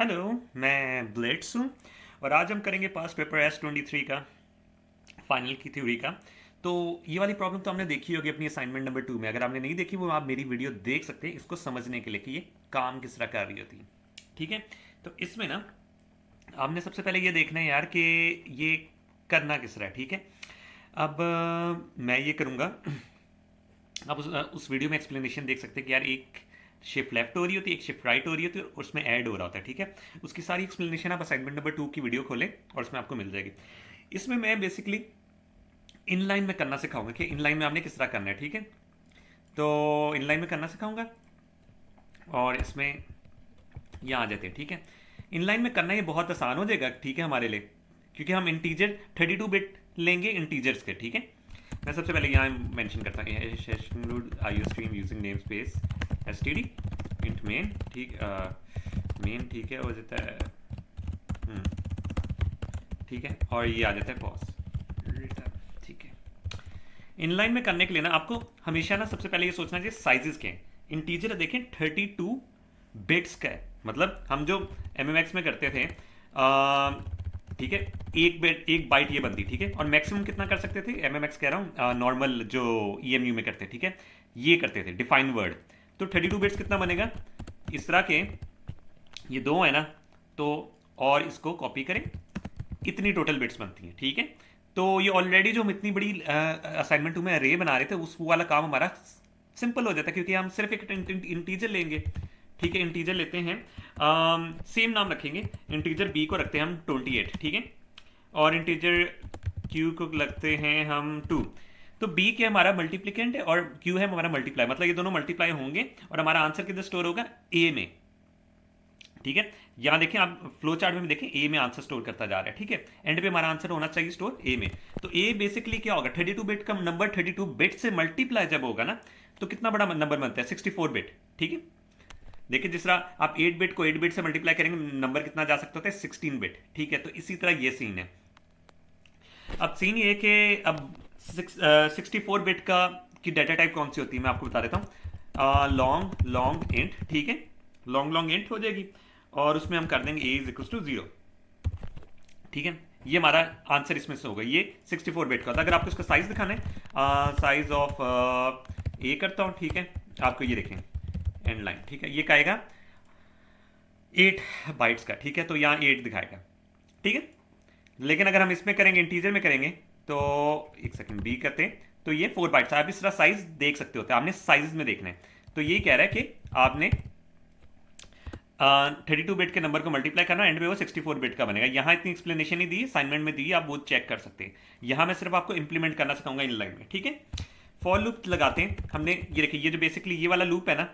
Hello, मैं blades हूँ और आज हम करेंगे पास्ट पेपर S23 का फाइनल की थ्योरी का। तो ये वाली प्रॉब्लम तो हमने देखी होगी अपनी असाइनमेंट नंबर 2 में। अगर आपने नहीं देखी वो आप मेरी वीडियो देख सकते हैं इसको समझने के लिए कि ये काम किस तरह कर रही होती है। ठीक है, तो इसमें ना आपने सबसे पहले ये देखना है यार कि ये करना किस तरह है। ठीक है, अब मैं ये करूँगा। आप उस वीडियो में एक्सप्लेनेशन देख सकते हैं कि यार एक शिफ्ट लेफ्ट हो रही होती है, एक शिफ्ट राइट हो रही होती है और उसमें ऐड हो रहा होता है। ठीक है, उसकी सारी एक्सप्लेनेशन आप असाइनमेंट नंबर 2 की वीडियो खोलें और उसमें आपको मिल जाएगी। इसमें मैं बेसिकली इनलाइन में करना सिखाऊंगा कि इनलाइन में आपने किस तरह करना है। ठीक है, तो इनलाइन में करना सिखाऊंगा और इसमें यहाँ आ जाते हैं। ठीक है, इनलाइन में करना ये बहुत आसान हो जाएगा। ठीक है, हमारे लिए, क्योंकि हम इंटीजर 32 बिट लेंगे इंटीजर्स के। ठीक है, मैं सबसे पहले यहाँ मेंशन करता हूँ I stream using name space S T D int main. ठीक, मेन। ठीक है, हो जाता है ठीक है, और ये आ जाता है पॉज। ठीक है, इनलाइन में करने के लिए ना आपको हमेशा ना सबसे पहले ये सोचना चाहिए साइजेस के हैं। इंटीजर देखें 32 बिट्स का है, मतलब हम जो एम में करते थे ठीक है, एक बिट एक बाइट ये बनती। ठीक है, और मैक्सिमम कितना कर सकते थे, एम कह रहा हूँ, नॉर्मल जो EMU में करते। ठीक है, ये करते थे डिफाइन वर्ड। तो 32 बिट्स कितना बनेगा, इस तरह के ये दो है ना, तो और इसको कॉपी करें, इतनी टोटल बिट्स बनती हैं। ठीक है, तो ये ऑलरेडी जो हम इतनी बड़ी असाइनमेंट में रे बना रहे थे उस वाला काम हमारा सिंपल हो जाता है, क्योंकि हम सिर्फ एक इंटीजर लेंगे। ठीक है, इंटीजर लेते हैं, सेम नाम रखेंगे। इंटीजर बी को रखते हैं हम 28। ठीक है, और इंटीजर क्यू को लगते हैं हम 2। तो बी के हमारा मल्टीप्लिकेंट है और क्यू है हमारा मल्टीप्लाई, मतलब ये दोनों मल्टीप्लाई होंगे और हमारा आंसर किधर स्टोर होगा, ए में। ठीक है, यहां देखें आप फ्लो चार्ट में देखें ए में आंसर स्टोर करता जा रहा है। ठीक है, एंड पे हमारा आंसर होना चाहिए स्टोर ए में। तो ए बेसिकली क्या होगा, 32 बिट का नंबर 32 बिट से मल्टीप्लाई जब होगा ना, तो कितना बड़ा नंबर बनता है, 64 बिट। ठीक है, देखिए जिस तरह आप 8 बिट को 8 बिट से मल्टीप्लाई करेंगे नंबर कितना जा सकता है, 16 बिट। ठीक है, तो इसी तरह ये सीन है। अब सीन ये कि अब 64 बिट का की डाटा टाइप कौन सी होती है मैं आपको बता देता हूँ, लॉन्ग लॉन्ग इंट। ठीक है, लॉन्ग लॉन्ग इंट हो जाएगी और उसमें हम कर देंगे ए इज इक्वल टू 0। ठीक है, ये हमारा आंसर इसमें से होगा, ये 64 बिट का था। अगर आपको इसका साइज दिखाना है, साइज ऑफ ए करता हूँ। ठीक है, आपको ये देखें एंड लाइन। ठीक है, ये कहेगा 8 बाइट्स का। ठीक है, तो यहाँ 8 दिखाएगा। ठीक है, लेकिन अगर हम इसमें करेंगे, इंटीजर में करेंगे, तो एक सेकंड बी करते हैं, तो ये 4 बाइट्स। आप इस तरह साइज देख सकते होते हैं, आपने साइज में देखना है। तो यही कह रहा है कि आपने 32 बिट के नंबर को मल्टीप्लाई करना, एंड में वो 64 बिट का बनेगा। यहाँ इतनी एक्सप्लेनेशन ही दी, असाइनमेंट में दी, आप वो चेक कर सकते हैं। यहाँ मैं सिर्फ आपको इंप्लीमेंट करना सिखाऊंगा इन लाइन में। ठीक है, फॉर लूप लगाते हैं हमने। ये देखिए, ये जो बेसिकली ये वाला लूप है ना,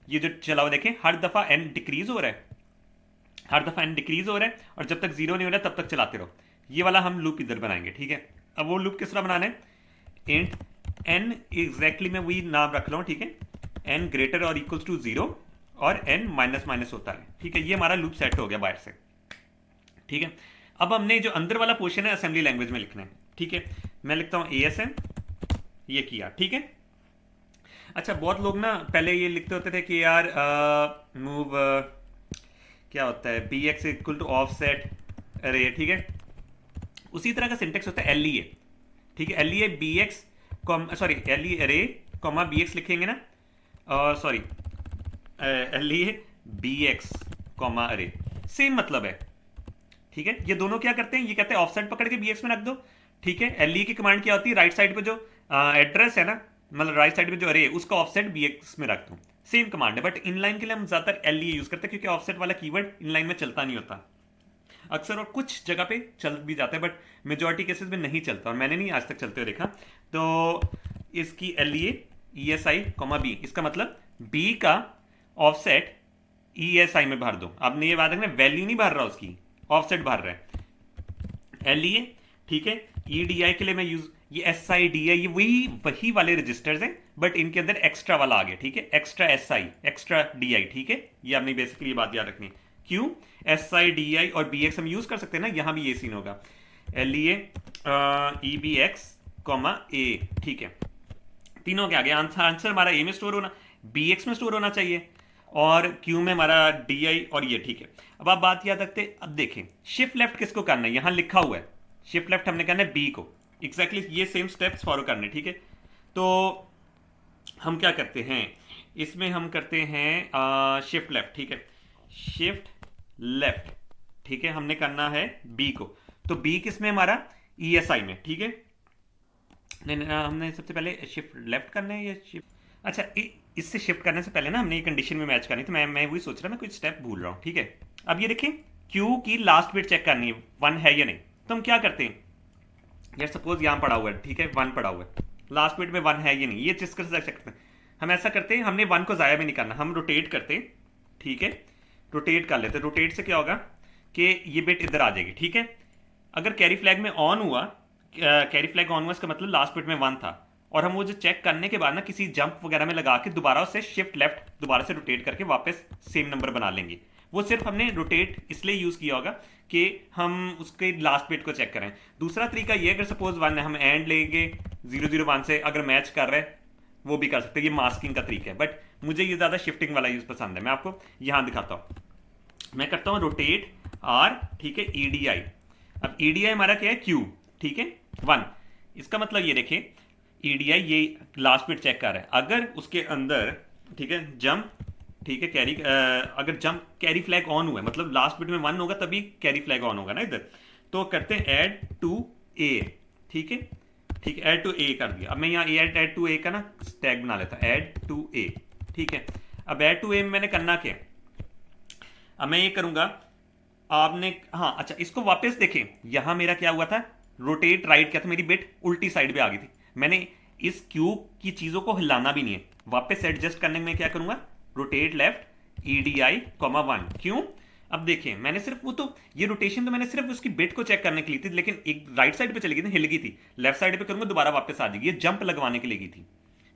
ये जो चला हुआ देखें, हर दफा एन डिक्रीज हो रहा है, हर दफा एन डिक्रीज हो रहा है, और जब तक जीरो नहीं हो रहा है तब तक चलाते रहो। ये वाला हम लूप इधर बनाएंगे। ठीक है, अब वो लूप किस तरह बनाना है, इंट एन एग्जैक्टली मैं वही नाम रख रहा हूँ। ठीक है, एन ग्रेटर और इक्वल्स टू 0 और एन माइनस माइनस होता है। ठीक है, ये हमारा लूप सेट हो गया बाहर से। ठीक है, अब हमने जो अंदर वाला पोर्शन है असेंबली लैंग्वेज में लिखना है। ठीक है, मैं लिखता हूँ ASM, ये किया। ठीक है, अच्छा बहुत लोग ना पहले ये लिखते होते थे कि यार मूव क्या होता है, BX equal two of set अरे। ठीक है, उसी तरह का सिंटेक्स होता है LEA। ठीक है, LEA BX सॉरी LEA अरे कॉमा BX लिखेंगे ना, सॉरी LEA BX कॉमा अरे, सेम मतलब है। ठीक है, ये दोनों क्या करते हैं, ये कहते हैं ऑफसेट पकड़ के BX में रख दो। ठीक है, LEA की कमांड क्या होती है, राइट साइड पे जो एड्रेस है ना, मतलब राइट साइड पे जो अरे है उसका ऑफसेट BX में रख दो। सेम कमांड है, बट इनलाइन के लिए हम ज्यादातर LEA यूज करते हैं, क्योंकि ऑफसेट वाला कीवर्ड इनलाइन में चलता नहीं होता अक्सर, और कुछ जगह पे चल भी जाता है, बट मेजोरिटी केसेस में नहीं चलता, और मैंने नहीं आज तक चलते हुए देखा। तो इसकी LEA ESI B, इसका मतलब B का ऑफसेट ESI में भर दो। आपने ये बात रखना, वैल्यू नहीं भर रहा उसकी, ऑफसेट भर रहा है LEA। ठीक है, EDI के लिए मैं यूज, ये SIDI, ये वही वाले रजिस्टर्स हैं, बट इनके अंदर एक्स्ट्रा वाला आ गया। ठीक है, एक्स्ट्रा SI एक्स्ट्रा DI। ठीक है, ये आपने बेसिकली ये बात याद रखनी है। क्यों, SIDI और BX हम यूज कर सकते हैं ना, यहां भी ये सीन होगा, LEA EBX A। ठीक है, तीनों के आगे आंसर हमारा ए में स्टोर होना, BX में स्टोर होना चाहिए, और क्यू में हमारा डी आई और ये, ठीक है। अब आप बात याद रखते, अब देखें शिफ्ट लेफ्ट किसको करना है, यहाँ लिखा हुआ है शिफ्ट लेफ्ट हमने करना है बी को, एग्जैक्टली ये सेम स्टेप्स फॉलो करने, ठीक है। तो हम क्या करते हैं, इसमें हम करते हैं शिफ्ट लेफ्ट, ठीक है, शिफ्ट लेफ्ट, ठीक है, हमने करना है बी को। तो बी किस में हमारा, ई एस आई में, ठीक है। नहीं नहीं, हमने सबसे पहले शिफ्ट लेफ्ट करना है या शिफ्ट, अच्छा इससे शिफ्ट करने से पहले ना हमने ये कंडीशन में मैच करनी थी, मैं वही सोच रहा, मैं कुछ स्टेप भूल रहा हूँ, ठीक है। अब ये देखिए क्यू की लास्ट बिट चेक करनी है, वन है या नहीं। तो हम क्या करते हैं, यार सपोज यहाँ पड़ा हुआ है, ठीक है, वन पड़ा हुआ है, लास्ट बिट में वन है या नहीं, ये चेक कर सकते हैं। हम ऐसा करते हैं, हमने वन को ज़ाया भी नहीं करना, हम रोटेट करते हैं, ठीक है, रोटेट कर लेते हैं। रोटेट से क्या होगा कि ये बिट इधर आ जाएगी, ठीक है। अगर कैरी फ्लैग में ऑन हुआ, कैरी फ्लैग ऑन हुआ, इसका मतलब लास्ट बिट में वन था, और हम वो जो चेक करने के बाद ना किसी जंप वगैरह में लगा के दोबारा उसे शिफ्ट लेफ्ट दोबारा से रोटेट करके वापस सेम नंबर बना लेंगे। वो सिर्फ हमने रोटेट इसलिए यूज़ किया होगा कि हम उसके लास्ट बिट को चेक करें। दूसरा तरीका ये, अगर सपोज वन है, हम एंड लेंगे 001 से, अगर मैच कर रहे हैं वो भी कर सकते हैं, ये मास्किंग का तरीका है, बट मुझे ये ज़्यादा शिफ्टिंग वाला यूज़ पसंद है। मैं आपको यहाँ दिखाता हूँ, मैं करता हूँ रोटेट आर, ठीक है, ई डी आई। अब ई डी आई हमारा क्या है, क्यू, ठीक है, वन। इसका मतलब ये देखिए ई डी आई ये लास्ट बिट चेक कर रहा है, अगर उसके अंदर, ठीक है, जंप, ठीक है, कैरी, अगर जंप कैरी फ्लैग ऑन हुआ है, मतलब लास्ट बिट में वन होगा तभी कैरी फ्लैग ऑन होगा ना इधर। तो करते हैं ऐड टू ए, ठीक है, ठीक है, ऐड टू ए कर दिया। अब मैं यहाँ ऐड टू ए का ना टैग बना लेता हूँ, ऐड टू ए, ठीक है। अब ऐड टू ए में मैंने करना क्या, अब मैं ये करूंगा, आपने, हाँ अच्छा, इसको वापस देखें, यहां मेरा क्या हुआ था, रोटेट राइट क्या था, मेरी बिट उल्टी साइड पे आ गई थी। मैंने इस क्यूब की चीजों को हिलाना भी नहीं है, वापस एडजस्ट करने में क्या करूंगा, rotate left E D I comma one, क्यों। अब देखें मैंने सिर्फ वो, तो ये रोटेशन तो मैंने सिर्फ उसकी बिट को चेक करने के लिए थी, लेकिन एक राइट साइड पे चली गई थी, हिल गई थी, लेफ्ट साइड पे करूंगा दोबारा वापस आ जाएगी, ये जंप लगवाने के लिए गई थी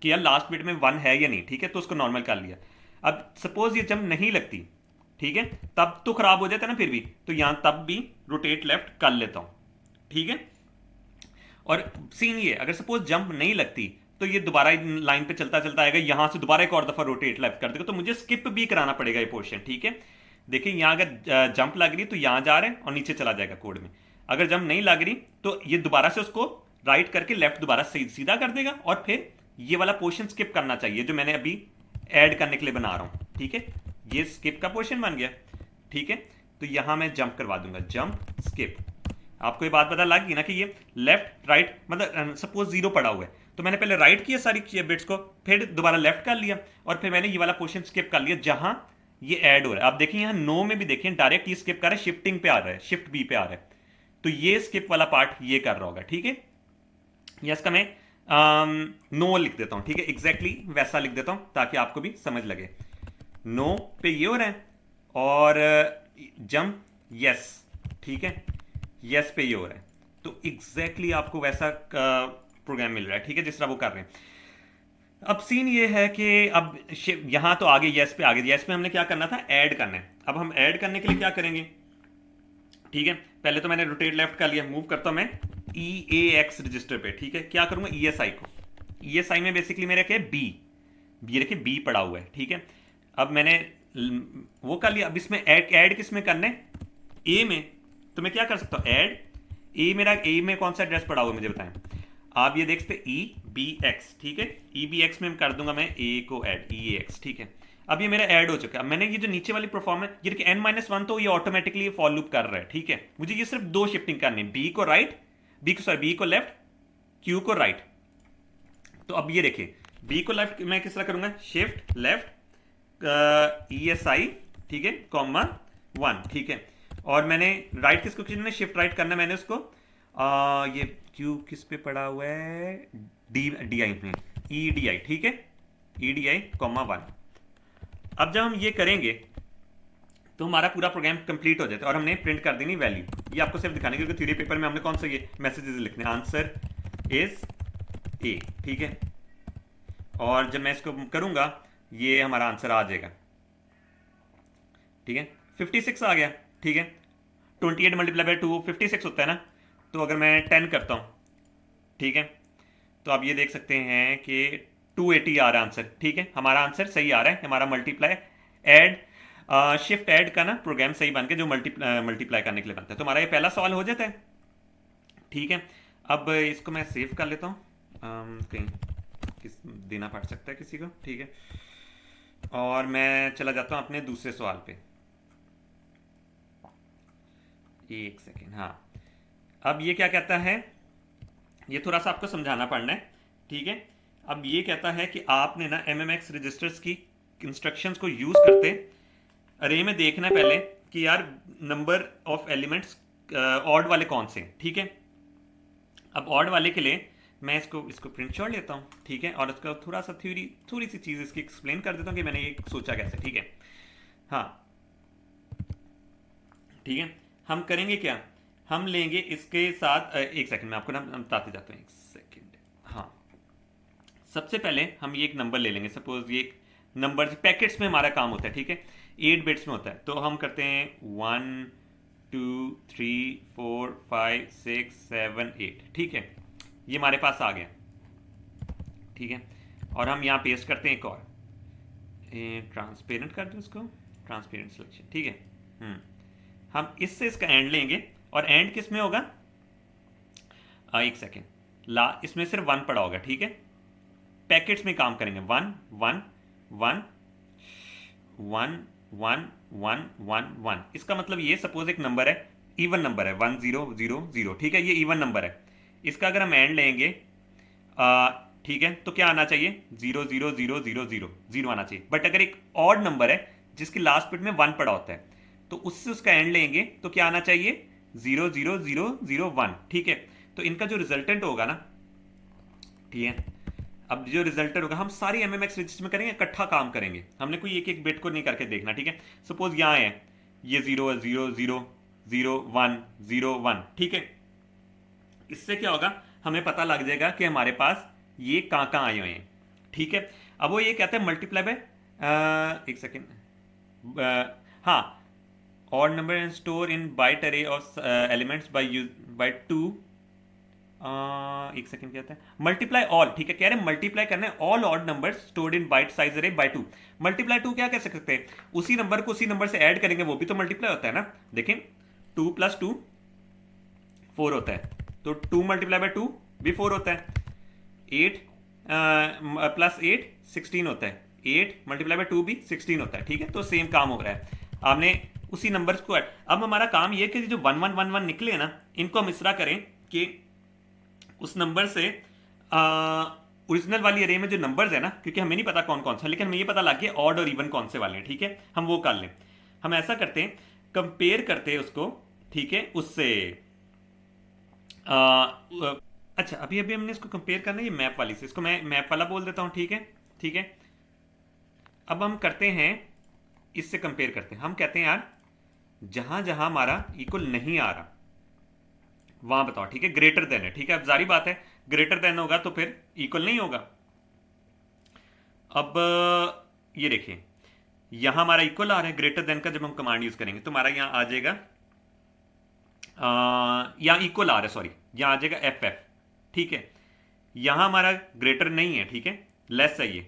कि यार लास्ट बिट में वन है या नहीं, ठीक है, तो उसको नॉर्मल कर लिया। अब सपोज ये जंप नहीं लगती, ठीक है, तब तो खराब हो जाता है ना फिर भी, तो यहां तब भी रोटेट लेफ्ट कर लेता हूं, ठीक है। और सीन ये, अगर सपोज जंप नहीं लगती तो ये दोबारा लाइन पे चलता चलता आएगा, यहां से दोबारा एक और दफा रोटेट लेफ्ट कर देगा, तो मुझे स्किप भी कराना पड़ेगा ये पोर्शन, ठीक है। देखिए यहां अगर जंप लग रही तो यहां जा रहे हैं और नीचे चला जाएगा कोड में, अगर जंप नहीं लग रही तो ये दोबारा से उसको राइट करके लेफ्ट दोबारा सीधा कर देगा, और फिर ये वाला पोर्शन स्किप करना चाहिए जो मैंने अभी ऐड करने के लिए बना रहा हूं, ठीक है। ये स्किप का पोर्शन बन गया, ठीक है। तो यहां मैं जंप करवा दूंगा, जंप स्किप। आपको ये बात पता लग गई ना कि ये लेफ्ट राइट, मतलब सपोज जीरो पड़ा हुआ है तो मैंने पहले राइट किया सारी बिट्स को, फिर दोबारा लेफ्ट कर लिया, और फिर मैंने ये वाला पोर्शन स्किप कर लिया जहां ये ऐड हो रहा है। आप देखिए यहाँ नो में भी देखिए डायरेक्ट ये स्किप कर रहा है, शिफ्टिंग पे आ रहा है, शिफ्ट बी पे आ रहा है, तो ये स्किप वाला पार्ट ये कर रहा होगा, ठीक है। या इसका मैं नो लिख देता हूं, ठीक है, एग्जैक्टली वैसा लिख देता हूं ताकि आपको भी समझ लगे। नो पे ये हो रहा है, और जंप यस, ठीक है, यस पे ये हो रहा है, तो एग्जैक्टली आपको वैसा प्रोग्राम मिल रहा है, ठीक है, जिस तरह वो कर रहे हैं। अब सीन ये है कि अब यहां तो आगे यस पे, आगे यस पे हमने क्या करना था, ऐड करना है। अब हम ऐड करने के लिए क्या करेंगे, ठीक है, पहले तो मैंने रोटेट लेफ्ट कर लिया, मूव करता हूं मैं ई ए एक्स रजिस्टर पे, ठीक है, क्या करूंगा, ई एस आई को, ई एस आई में बेसिकली मेरा क्या है, बी, ये देखिए बी पड़ा हुआ है, ठीक है। अब मैंने वो कर लिया, अब इसमें ऐड किस में करना है, ए में, तो मैं क्या कर सकता हूं, ऐड ए, मेरा ए में कौन सा एड्रेस पड़ा हुआ है मुझे बताएं। आप ये देख सकते ई बी एक्स, ठीक है, ई बी एक्स में कर दूंगा मैं ए को ऐड, ई एक्स, ठीक है। अब ये मेरा ऐड हो चुका है। अब मैंने ये जो नीचे वाली परफॉर्म है, ये एन माइनस वन, तो ये ऑटोमेटिकली फॉर लूप कर रहा है, ठीक है। मुझे ये सिर्फ दो शिफ्टिंग करनी है, बी को राइट, बी को लेफ्ट, क्यू को राइट। तो अब ये देखिए बी को लेफ्ट मैं किस तरह करूंगा, shift left E S I, ठीक है, कॉमा वन, ठीक है। और मैंने राइट किसको किसने शिफ्ट राइट करना है, मैंने उसको ये क्यू किस पे पड़ा हुआ है, डी डी आई में, ई डी आई, ठीक है, E D I comma one. अब जब हम ये करेंगे तो हमारा पूरा प्रोग्राम कंप्लीट हो जाता है और हमने प्रिंट कर देनी वैल्यू। ये आपको सिर्फ दिखाने के लिए, थ्योरी पेपर में हमने कौन सा ये मैसेजेस लिखने, आंसर इज ए, ठीक है। और जब मैं इसको करूंगा ये हमारा आंसर आ जाएगा, ठीक है, 56 आ गया, ठीक है। 28 मल्टीप्लाई बाय 2 56 होता है ना, तो अगर मैं 10 करता हूं, ठीक है, तो आप ये देख सकते हैं कि 280 आ रहा है आंसर, ठीक है, हमारा आंसर सही आ रहा है, हमारा मल्टीप्लाई ऐड शिफ्ट ऐड का ना प्रोग्राम सही बन के जो मल्टीप्लाई करने के लिए बनता है। तो हमारा ये पहला सवाल हो जाता है। ठीक है, अब इसको मैं सेव कर लेता हूँ, कहीं किस देना पड़ सकता है किसी को। ठीक है, और मैं चला जाता हूँ अपने दूसरे सवाल पे। एक सेकेंड, हाँ। अब ये क्या कहता है, ये थोड़ा सा आपको समझाना पड़ना है। ठीक है, अब ये कहता है कि आपने ना MMX रजिस्टर्स की इंस्ट्रक्शंस को यूज करते अरे में देखना है पहले कि यार नंबर ऑफ एलिमेंट्स ऑड वाले कौन से हैं। ठीक है, अब ऑड वाले के लिए मैं इसको इसको प्रिंट शॉट लेता हूँ। ठीक है, और इसका थोड़ी सी चीज़ इसकी एक्सप्लेन कर देता हूँ कि मैंने ये सोचा कैसे। ठीक है, हाँ, ठीक है, हम करेंगे क्या, हम लेंगे इसके साथ एक सेकंड, मैं आपको ना बताते जाता हूँ, एक सेकंड। हाँ, सबसे पहले हम ये एक नंबर ले लेंगे। सपोज ये एक नंबर पैकेट्स में हमारा काम होता है। ठीक है, 8 बिट्स में होता है, तो हम करते हैं 1 2 3 4 5 6 7 8। ठीक है, ये हमारे पास आ गया। ठीक है, और हम यहाँ पेस्ट करते हैं एक और, ट्रांसपेरेंट कर दो इसको, ट्रांसपेरेंट सिलेक्शन। ठीक है, हम इससे इसका एंड लेंगे, और एंड किस में होगा, एक सेकेंड, इसमें सिर्फ 1 पड़ा होगा। ठीक है, पैकेट्स में काम करेंगे, 1 1 1 1 1 1 1 1। इसका मतलब ये सपोज एक नंबर है, इवन नंबर है 1 0 0 0। ठीक है, ये इवन नंबर है, इसका अगर हम एंड लेंगे, ठीक है, तो क्या आना चाहिए, 0 0 0 0 0 0 आना चाहिए। बट अगर एक ऑड नंबर है जिसकी लास्ट बिट में 1 पड़ा होता है, तो उससे उसका एंड लेंगे तो क्या आना चाहिए, 0 0 0 0 1। ठीक है, तो इनका जो रिजल्टेंट होगा ना, ठीक है, अब जो रिजल्टेंट होगा हम सारी MMX रजिस्टर में करेंगे, इकट्ठा काम करेंगे, हमने कोई एक एक बिट को नहीं करके देखना। ठीक है, सपोज यहाँ है ये 0 0 0 0 1 0 1। ठीक है, इससे क्या होगा, हमें पता लग जाएगा कि हमारे पास ये कहाँ कहाँ आए हुए हैं। ठीक है, अब वो ये कहते हैं मल्टीप्लाई बाय, एक सेकेंड, हाँ, odd number and store in byte array of elements by 2, एक सेकंड कहते हैं मल्टीप्लाई ऑल। ठीक है, कह रहे हैं मल्टीप्लाई करना है all odd number stored in byte size array by 2। Multiply 2 क्या कह सकते हैं, उसी नंबर को उसी नंबर से ऐड करेंगे, वो भी तो मल्टीप्लाई होता है ना। देखें, 2 + 2 4 होता है, तो 2 × 2 भी 4 होता है। 8 + 8 16 होता है, 8 × 2 भी 16 होता है। ठीक है, तो सेम काम हो रहा है, आपने उसी नंबर्स को अब हमारा काम ये कि जो 1 1 1 1 निकले ना, इनको हम इस तरह करें कि उस नंबर से ओरिजिनल वाली अरे में जो नंबर्स है ना, क्योंकि हमें नहीं पता कौन कौन सा, लेकिन हमें ये पता लग गया ऑड और इवन कौन से वाले हैं। ठीक है, हम वो कर लें, हम ऐसा करते हैं, कंपेयर करते हैं उसको। ठीक है, उससे अच्छा, अभी अभी हमने इसको कंपेयर करना है ये मैप वाली से, इसको मैं मैप वाला बोल देता हूँ। ठीक है, ठीक है, अब हम करते हैं इससे कंपेयर करते हैं, हम कहते हैं यार जहां जहां हमारा इक्वल नहीं आ रहा वहां बताओ। ठीक है, ग्रेटर देन है। ठीक है, अब जारी बात है, ग्रेटर देन होगा तो फिर इक्वल नहीं होगा। अब ये देखिए, यहां हमारा इक्वल आ रहा है, ग्रेटर देन का जब हम कमांड यूज करेंगे तो हमारा यहां आ जाएगा, यहां इक्वल आ रहा है, सॉरी, यहां आ जाएगा FF। ठीक है, यहां हमारा ग्रेटर नहीं है, ठीक है, लेस चाहिए,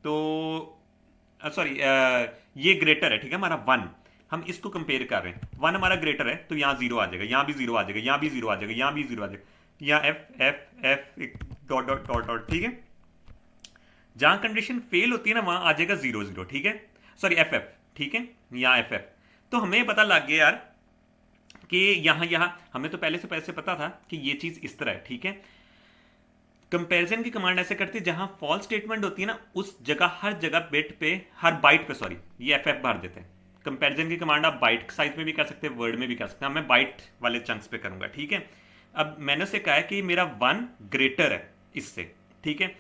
तो सॉरी, ये ग्रेटर है। ठीक है, हमारा 1, हम इसको कंपेयर कर रहे हैं, 1 हमारा ग्रेटर है, तो यहाँ 0 आ जाएगा, यहाँ भी 0 आ जाएगा, यहाँ भी 0 आ जाएगा, यहाँ भी 0 आ जाएगा, यहाँ F F F dot dot dot dot. ठीक है, जहां कंडीशन फेल होती है ना वहां आ जाएगा 0 0। ठीक है, सॉरी FF। ठीक है, यहाँ FF। तो हमें पता लग गया यार कि यहाँ हमें तो पहले से पता था कि ये चीज इस तरह है। ठीक है, कंपैरिजन की कमांड ऐसे करती है, जहां फॉल्स स्टेटमेंट होती है ना उस जगह हर जगह बिट पे, हर बाइट पे, सॉरी, ये FF भर देते हैं। कंपैरिजन की कमांड आप बाइट साइज में भी कर सकते हैं, वर्ड में भी कर सकते हैं, मैं बाइट वाले चंक्स पे करूंगा। ठीक है, अब मैंने उसे कहा है कि मेरा 1 ग्रेटर है इससे। ठीक है,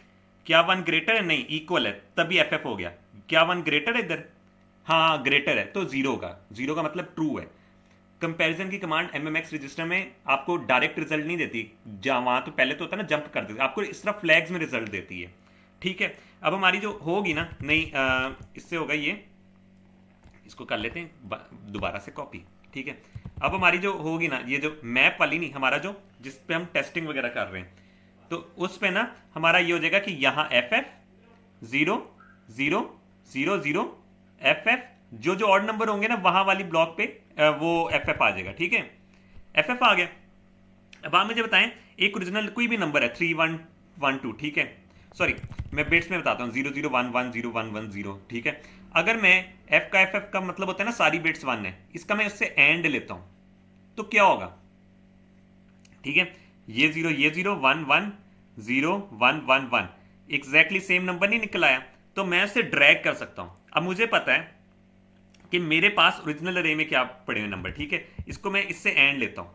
क्या 1 ग्रेटर है, नहीं, इक्वल है, तभी FF हो गया। क्या 1 ग्रेटर है इधर, हाँ ग्रेटर है, तो 0 का मतलब ट्रू है। कंपैरिजन की कमांड MMX रजिस्टर में आपको डायरेक्ट रिजल्ट नहीं देती, जहाँ वहाँ तो पहले तो होता है ना जंप कर देती, आपको इस तरह फ्लैग्स में रिजल्ट देती है। ठीक है, अब हमारी जो होगी ना, नहीं, इससे होगा ये, इसको कर लेते हैं दोबारा से कॉपी। ठीक है, अब हमारी जो होगी ना, ये जो मैप वाली नहीं, हमारा जो जिस पे हम टेस्टिंग वगैरह कर रहे हैं, तो उस पे ना हमारा ये हो जाएगा कि यहाँ FF 0 0 0 0 FF जो जो ऑड नंबर होंगे ना वहां वाली ब्लॉक पे वो एफ एफ आ जाएगा। ठीक है, एफ एफ आ गया। अब आप मुझे बताएं, एक ओरिजिनल कोई भी नंबर है 3112, ठीक है, सॉरी मैं बिट्स में बताता हूँ, 00110110, ठीक है। अगर मैं एफ का मतलब होता है ना सारी बिट्स 1 है, इसका मैं उससे एंड लेता हूँ तो क्या होगा? ठीक है, ये जीरो 110111 एग्जैक्टली सेम नंबर नहीं निकल आया, तो मैं उसे ड्रैग कर सकता हूं। अब मुझे पता है कि मेरे पास ओरिजिनल अरे में क्या पड़े हुए नंबर, ठीक है, इसको मैं इससे एंड लेता हूं।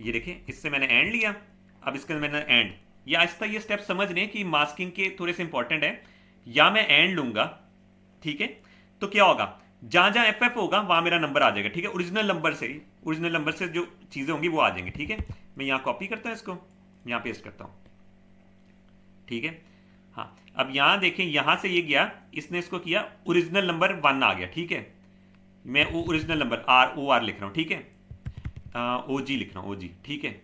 ये देखिए, इससे मैंने एंड लिया, अब इसके अंदर मैंने एंड, ये आहिस्ता ये स्टेप समझ लें कि मास्किंग के थोड़े से इंपॉर्टेंट है। या मैं एंड लूंगा, ठीक है, तो क्या होगा, जहां जहां एफ एफ होगा वहां मेरा नंबर आ जाएगा। ठीक है, ओरिजिनल नंबर से जो चीजें होंगी वो आ जाएंगी। ठीक है, मैं यहां कॉपी करता हूं, इसको यहां पेस्ट करता हूं। ठीक है, हाँ, अब यहां देखें, यहां से ये गया, इसने इसको किया, ओरिजिनल नंबर 1 आ गया। ठीक है, मैं ओरिजिनल नंबर ROR लिख रहा हूं, ठीक है, OG लिख रहा हूं, OG। ठीक है,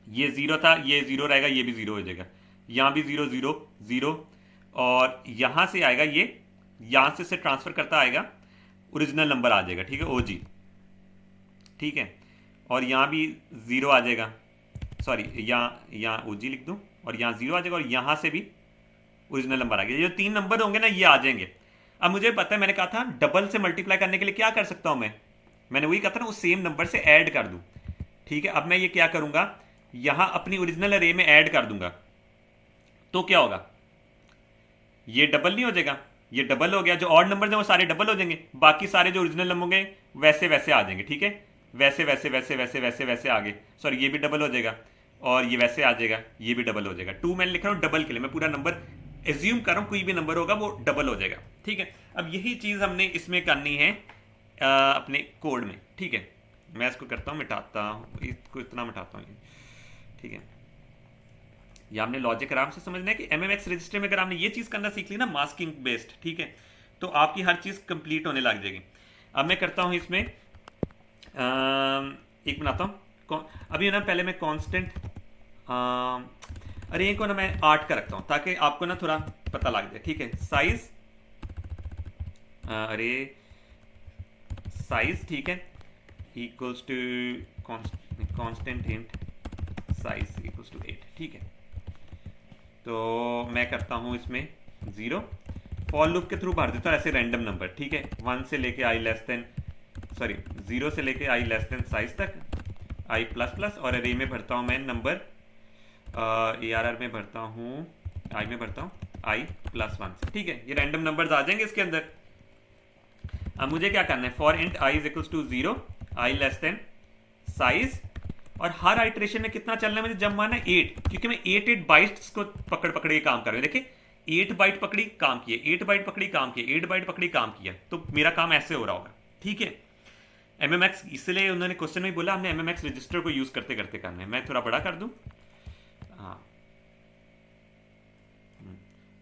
ये 0 था, ये 0 रहेगा, ये भी 0 हो जाएगा, यहां भी 0 0 0, और यहां से आएगा ये, यहां से ट्रांसफर करता आएगा, ओरिजिनल नंबर आ जाएगा। ठीक है, OG। ठीक है, और यहां भी 0 आ जाएगा, सॉरी यहाँ OG लिख दूं, और यहाँ 0 आ जाएगा, और यहां से भी ओरिजिनल नंबर आ गया। ये जो 3 नंबर होंगे ना ये आ जाएंगे। अब मुझे पता है, मैंने कहा था डबल से मल्टीप्लाई करने के लिए क्या कर सकता हूं मैंने वही कहा था ना, उस सेम नंबर से ऐड कर दूं। ठीक है, अब मैं ये क्या करूंगा, यहां अपनी ओरिजिनल अरे में ऐड कर दूंगा, तो क्या होगा, ये डबल नहीं हो जाएगा, ये डबल हो गया, जो ऑड नंबर है वो सारे डबल हो जाएंगे, बाकी सारे जो ओरिजिनल नंबर होंगे वैसे वैसे आ जाएंगे। ठीक है, वैसे वैसे वैसे वैसे वैसे वैसे आगे, सॉरी ये भी डबल हो जाएगा, और ये वैसे आ जाएगा, ये भी डबल हो जाएगा। 2 मैंने लिख रहा हूँ डबल के लिए, मैं पूरा नंबर एज्यूम कर रहा हूँ, कोई भी नंबर होगा वो डबल हो जाएगा। ठीक है, अब यही चीज़ हमने इसमें करनी है अपने कोड में। ठीक है, मैं इसको करता हूँ, मिटाता हूँ इसको, इतना मिटाता हूँ। ठीक है, ये आपने लॉजिक आराम से समझना है कि MMX रजिस्टर में अगर आपने ये चीज़ करना सीख ली ना, मास्किंग बेस्ड, ठीक है, तो आपकी हर चीज़ कंप्लीट होने लग जाएगी। अब मैं करता हूँ इसमें एक बनाता हूँ, अभी ना पहले मैं कांस्टेंट अरे को ना मैं 8 का रखता हूँ ताकि आपको ना थोड़ा पता लग जाए। ठीक है, साइज अरे साइज, ठीक है, equals to constant int size equals to 8। ठीक है, तो मैं करता हूँ इसमें 0, फॉर लूप के थ्रू भर देता हूँ ऐसे रैंडम नंबर। ठीक है, 1 से लेके i लेस देन, सॉरी 0 से लेके i लेस देन साइज तक, i प्लस प्लस, और अरे में भरता हूँ मैं नंबर, ARR में भरता हूँ, i में भरता हूँ i प्लस 1 से। ठीक है, ये रैंडम नंबर्स आ जाएंगे इसके अंदर। अब मुझे क्या करना है, for int i is equals to 0, i less than size, और हर आइट्रेशन में कितना चलना है मुझे, जब माना 8, क्योंकि मैं 8 बाइट्स को पकड़ के काम कर रहा हूँ। देखिए 8 बाइट पकड़ी काम किए, 8 बाइट पकड़ी काम किए, 8 बाइट पकड़ी काम किया, तो मेरा काम ऐसे हो रहा होगा। ठीक है, MMX, इसलिए उन्होंने क्वेश्चन में बोला हमने MMX रजिस्टर को यूज करते करते करना है। मैं थोड़ा बड़ा कर दूं, हाँ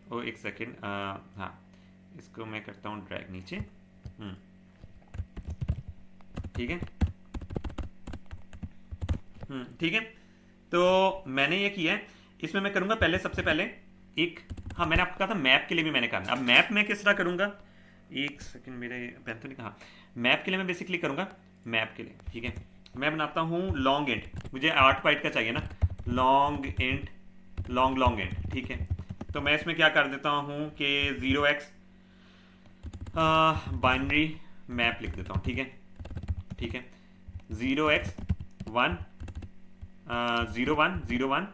ओ एक सेकेंड, हाँ इसको मैं करता हूँ ड्रैग नीचे। ठीक है, ठीक है, तो मैंने ये किया है, इसमें मैं करूंगा पहले, सबसे पहले एक, हाँ मैंने आपको कहा था मैप के लिए भी मैंने करना। अब मैप में किस तरह करूंगा, एक सेकंड, मेरे पेन तो नहीं कहा, मैप के लिए मैं बेसिकली करूंगा, मैप के लिए, ठीक है, मैं बनाता हूँ लॉन्ग एंड, मुझे 8 बाइट का चाहिए ना, लॉन्ग एंड, लॉन्ग एंड। ठीक है, तो मैं इसमें क्या कर देता हूँ कि 0x बाइनरी मैप लिख देता हूँ। ठीक है, ठीक है, 0x 1 0 1 0 1।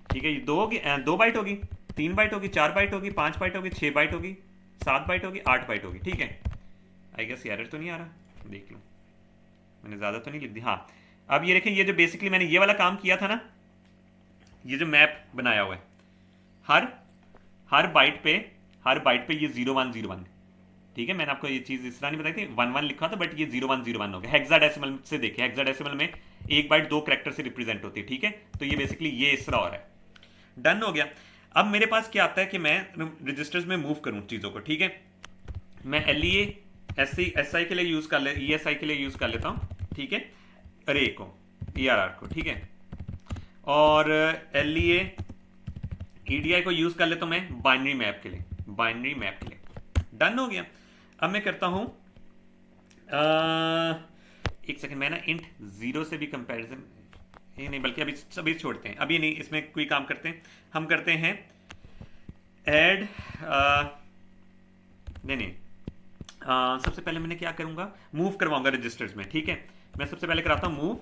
ठीक है, ये 2 होगी, 2 बाइट होगी, 3 बाइट होगी, 4 बाइट होगी, 5 बाइट होगी, 6 बाइट होगी, 7 बाइट होगी, 8 बाइट होगी। ठीक है, आई गेस एरर तो नहीं आ रहा, देख लो मैंने ज़्यादा तो नहीं लिख दी। हाँ, अब ये देखें, ये जो बेसिकली मैंने ये वाला काम किया था ना, ये जो मैप बनाया हुआ है, हर बाइट पे ये 0 1 0 1। ठीक है, मैंने आपको ये चीज़ इस तरह नहीं बताई थी, 1 1 लिखा था, बट ये 0 1 0 1 हो गया। हेक्साडेसिमल से देखिए, हेक्साडेसिमल में एक बाइट 2 करैक्टर से रिप्रेजेंट होती है। ठीक है, तो ये बेसिकली ये इस तरह हो रहा है, डन हो गया। अब मेरे पास क्या आता है कि मैं रजिस्टर्स में मूव करूं चीज़ों को। ठीक है, मैं LEA SI के लिए यूज कर ले, ESI के लिए यूज कर लेता हूं। ठीक है, अरे को ERR को, ठीक है, और LEA EDI को यूज कर लेता हूं मैं बाइनरी मैप के लिए, डन हो गया। अब मैं करता हूँ एक सेकंड, मैं ना इंट 0 से भी कंपैरिजन, ये नहीं बल्कि अभी सभी छोड़ते हैं, अभी नहीं, इसमें कोई काम करते हैं, हम करते हैं ऐड, नहीं नहीं, सबसे पहले मैंने क्या करूंगा, मूव करवाऊंगा रजिस्टर्स में, ठीक है। मैं सबसे पहले कराता हूँ move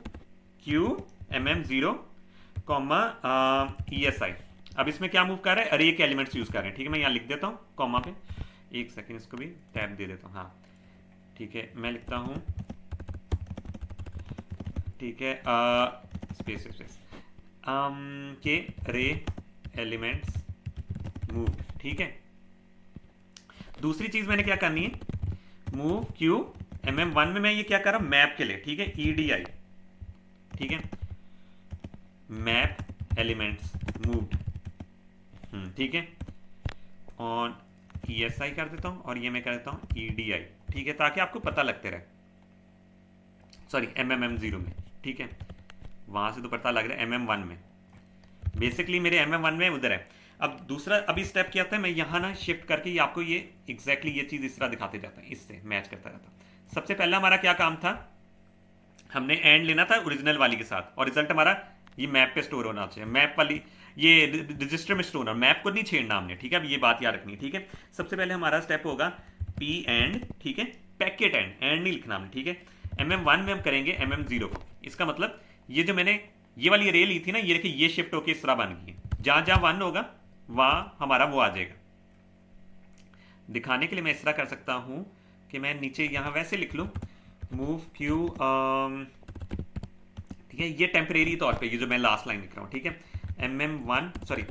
Q MM0 comma ESI। अब इसमें क्या मूव कर रहा है, अरे के एलिमेंट्स यूज कर रहे हैं, ठीक है। मैं यहाँ लिख देता हूँ कॉमा पे, एक सेकंड इसको भी टैब दे देता हूँ, हाँ ठीक है। मैं लिखता हूँ, ठीक है, स्पेस स्पेस के रे एलिमेंट्स मूव, ठीक है। दूसरी चीज मैंने क्या करनी है, मूव क्यू MM1 में मैं ये क्या कर रहा हूं, मैप के लिए, ठीक है, EDI, ठीक है, मैप एलिमेंट्स मूव्ड, ठीक है। और ESI कर देता हूं और ये मैं कर देता हूं EDI, ठीक है, ताकि आपको पता लगते रहे, सॉरी MM0 में, ठीक है, वहां से तो पता लग रहा है MM1 में, बेसिकली मेरे MM1 में उधर है। अब दूसरा अभी स्टेप क्या था, मैं यहाँ ना शिफ्ट करके ये आपको ये एग्जैक्टली ये चीज़ इस तरह दिखाते जाता है, इससे मैच करता जाता। सबसे पहला हमारा क्या काम था, हमने एंड लेना था ओरिजिनल वाली के साथ, और रिजल्ट हमारा ये मैप पे स्टोर होना चाहिए, मैप वाली ये रजिस्टर में स्टोर होना, मैप को नहीं छेड़ना हमने, ठीक है। अब ये बात याद रखनी है, ठीक है। सबसे पहले हमारा स्टेप होगा P एंड, ठीक है, पैकेट एंड नहीं लिखना हमने, ठीक है। MM1 में हम करेंगे MM0 को, इसका मतलब ये जो मैंने ये वाली रे ली थी ना, ये देखिए ये शिफ्ट होकर इस तरह बन गई है, जहां जहां 1 होगा वहां हमारा वो आ जाएगा। दिखाने के लिए मैं इस तरह कर सकता हूं कि मैं नीचे यहां वैसे लिख लूं मूव क्यू, ठीक है, ये टेम्परेरी तौर पे ये जो मैं लास्ट लाइन लिख रहा हूं, ठीक है, MM1 सॉरी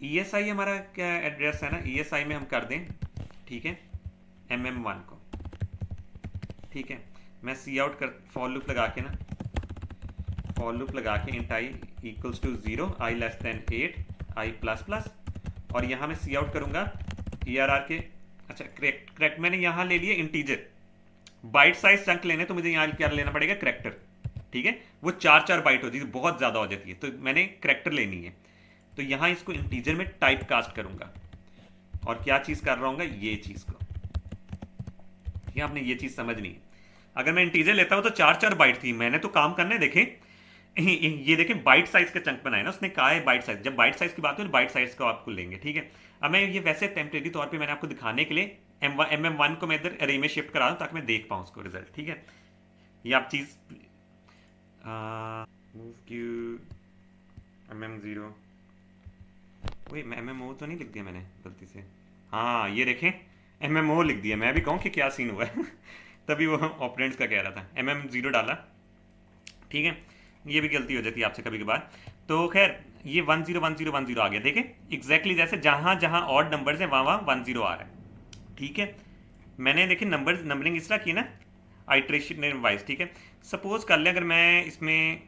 ESI हमारा क्या एड्रेस है ना, ESI में हम कर दें, ठीक है, MM1 को, ठीक है। मैं सी आउट कर फॉर लूप लगा के ना, फॉर लूप लगा के int I equals to 0, I less than 8, I plus plus, और यहाँ मैं सी आउट करूंगा ERR के, अच्छा करेक्ट मैंने यहाँ ले लिए इंटीजर, बाइट साइज चंक लेने तो मुझे यहाँ क्या लेना पड़ेगा, करेक्टर, ठीक है। वो 4 बाइट होती है, बहुत ज्यादा हो जाती है, तो मैंने करेक्टर लेनी है, तो यहाँ इसको इंटीजर में टाइप कास्ट करूंगा, और क्या चीज कर रहा हूँ, ये चीज को, ठीक है, आपने ये चीज समझनी है। अगर मैं इंटीजर लेता हूं तो 4 बाइट थी, मैंने तो काम करना है, देखें ये देखें बाइट साइज का चंक बनाया ना उसने, कहा है बाइट साइज, जब बाइट साइज की बात हो तो बाइट साइज को आपको लेंगे, ठीक है। अब मैं ये वैसे टेम्परेरी तौर पे मैंने आपको दिखाने के लिए MM1 को मैं इधर अरे में शिफ्ट करा दूं ताकि मैं देख पाऊं उसको रिजल्ट, ठीक है। ये आप चीज मूव क्यू MM0, वही MMO तो नहीं लिख दिया मैंने गलती से, हाँ ये देखें MMO लिख दिया, मैं भी कहूँ कि क्या सीन हुआ है तभी वो ऑपरेंड्स का कह रहा था, MM0 डाला, ठीक है। ये भी गलती हो जाती है आपसे कभी कभार, तो खैर ये 101010 आ गया, देखें एग्जैक्टली जैसे जहां जहां ऑड नंबर्स हैं वहां वहां 10 आ रहा है, ठीक है। मैंने देखिए नंबरिंग इस तरह की ना आइट्रेशन वाइज, ठीक है। सपोज कर लें अगर मैं इसमें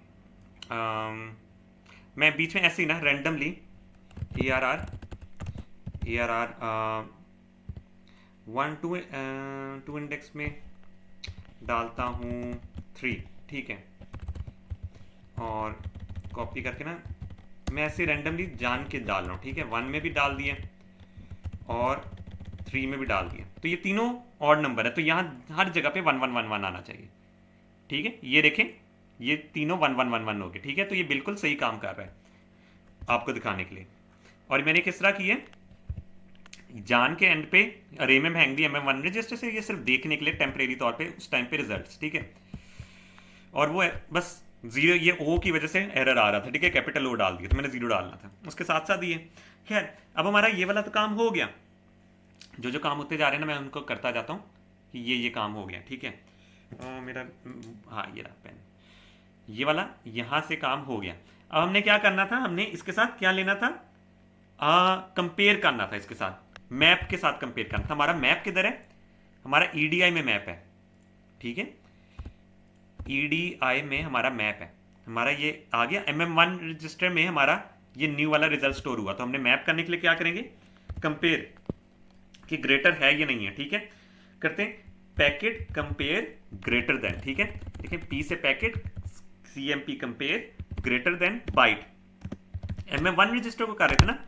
मैं बीच में ऐसे ही ना रैंडमली ARR 1 2 इंडेक्स में डालता हूँ 3, ठीक है, और कॉपी करके ना मैं ऐसे रैंडमली जान के डाल रहा हूँ, ठीक है। 1 में भी डाल दिए और 3 में भी डाल दिए, तो ये तीनों ऑड नंबर है, तो यहाँ हर जगह पे 1 1 1 1 आना चाहिए, ठीक है। ये देखें ये तीनों 1 1 1 1 हो गए, ठीक है, तो ये बिल्कुल सही काम कर रहा है आपको दिखाने के लिए। और मैंने किस तरह की है, जान के एंड पे अरे में महंग दी MM1 रजिस्टर से, ये सिर्फ देखने के लिए टेम्परेरी तौर पे उस टाइम पे रिजल्ट्स, ठीक है। और वो है बस 0, ये O की वजह से एरर आ रहा था, ठीक है, कैपिटल O डाल दिया तो मैंने 0 डालना था, उसके साथ साथ ये। खैर अब हमारा ये वाला तो काम हो गया, जो जो काम होते जा रहे हैं ना मैं उनको करता जाता हूँ कि ये काम हो गया, ठीक है। मेरा हाँ ये रहा पेन, ये वाला यहाँ से काम हो गया। अब हमने क्या करना था, हमने इसके साथ क्या लेना था, कंपेयर करना था, इसके साथ मैप के साथ कंपेयर करना था। हमारा मैप किधर है, हमारा EDI में मैप है, ठीक है, EDI में हमारा मैप है, हमारा ये आ गया। MM1 रजिस्टर में हमारा ये न्यू वाला रिजल्ट स्टोर हुआ, तो हमने मैप करने के लिए क्या करेंगे, कंपेयर कि ग्रेटर है या नहीं है, ठीक है। करते हैं पैकेट कंपेयर ग्रेटर देन, ठीक है, देखिए P से packet CMP compare greater than byte, MM1 register को कर रहे थे ना,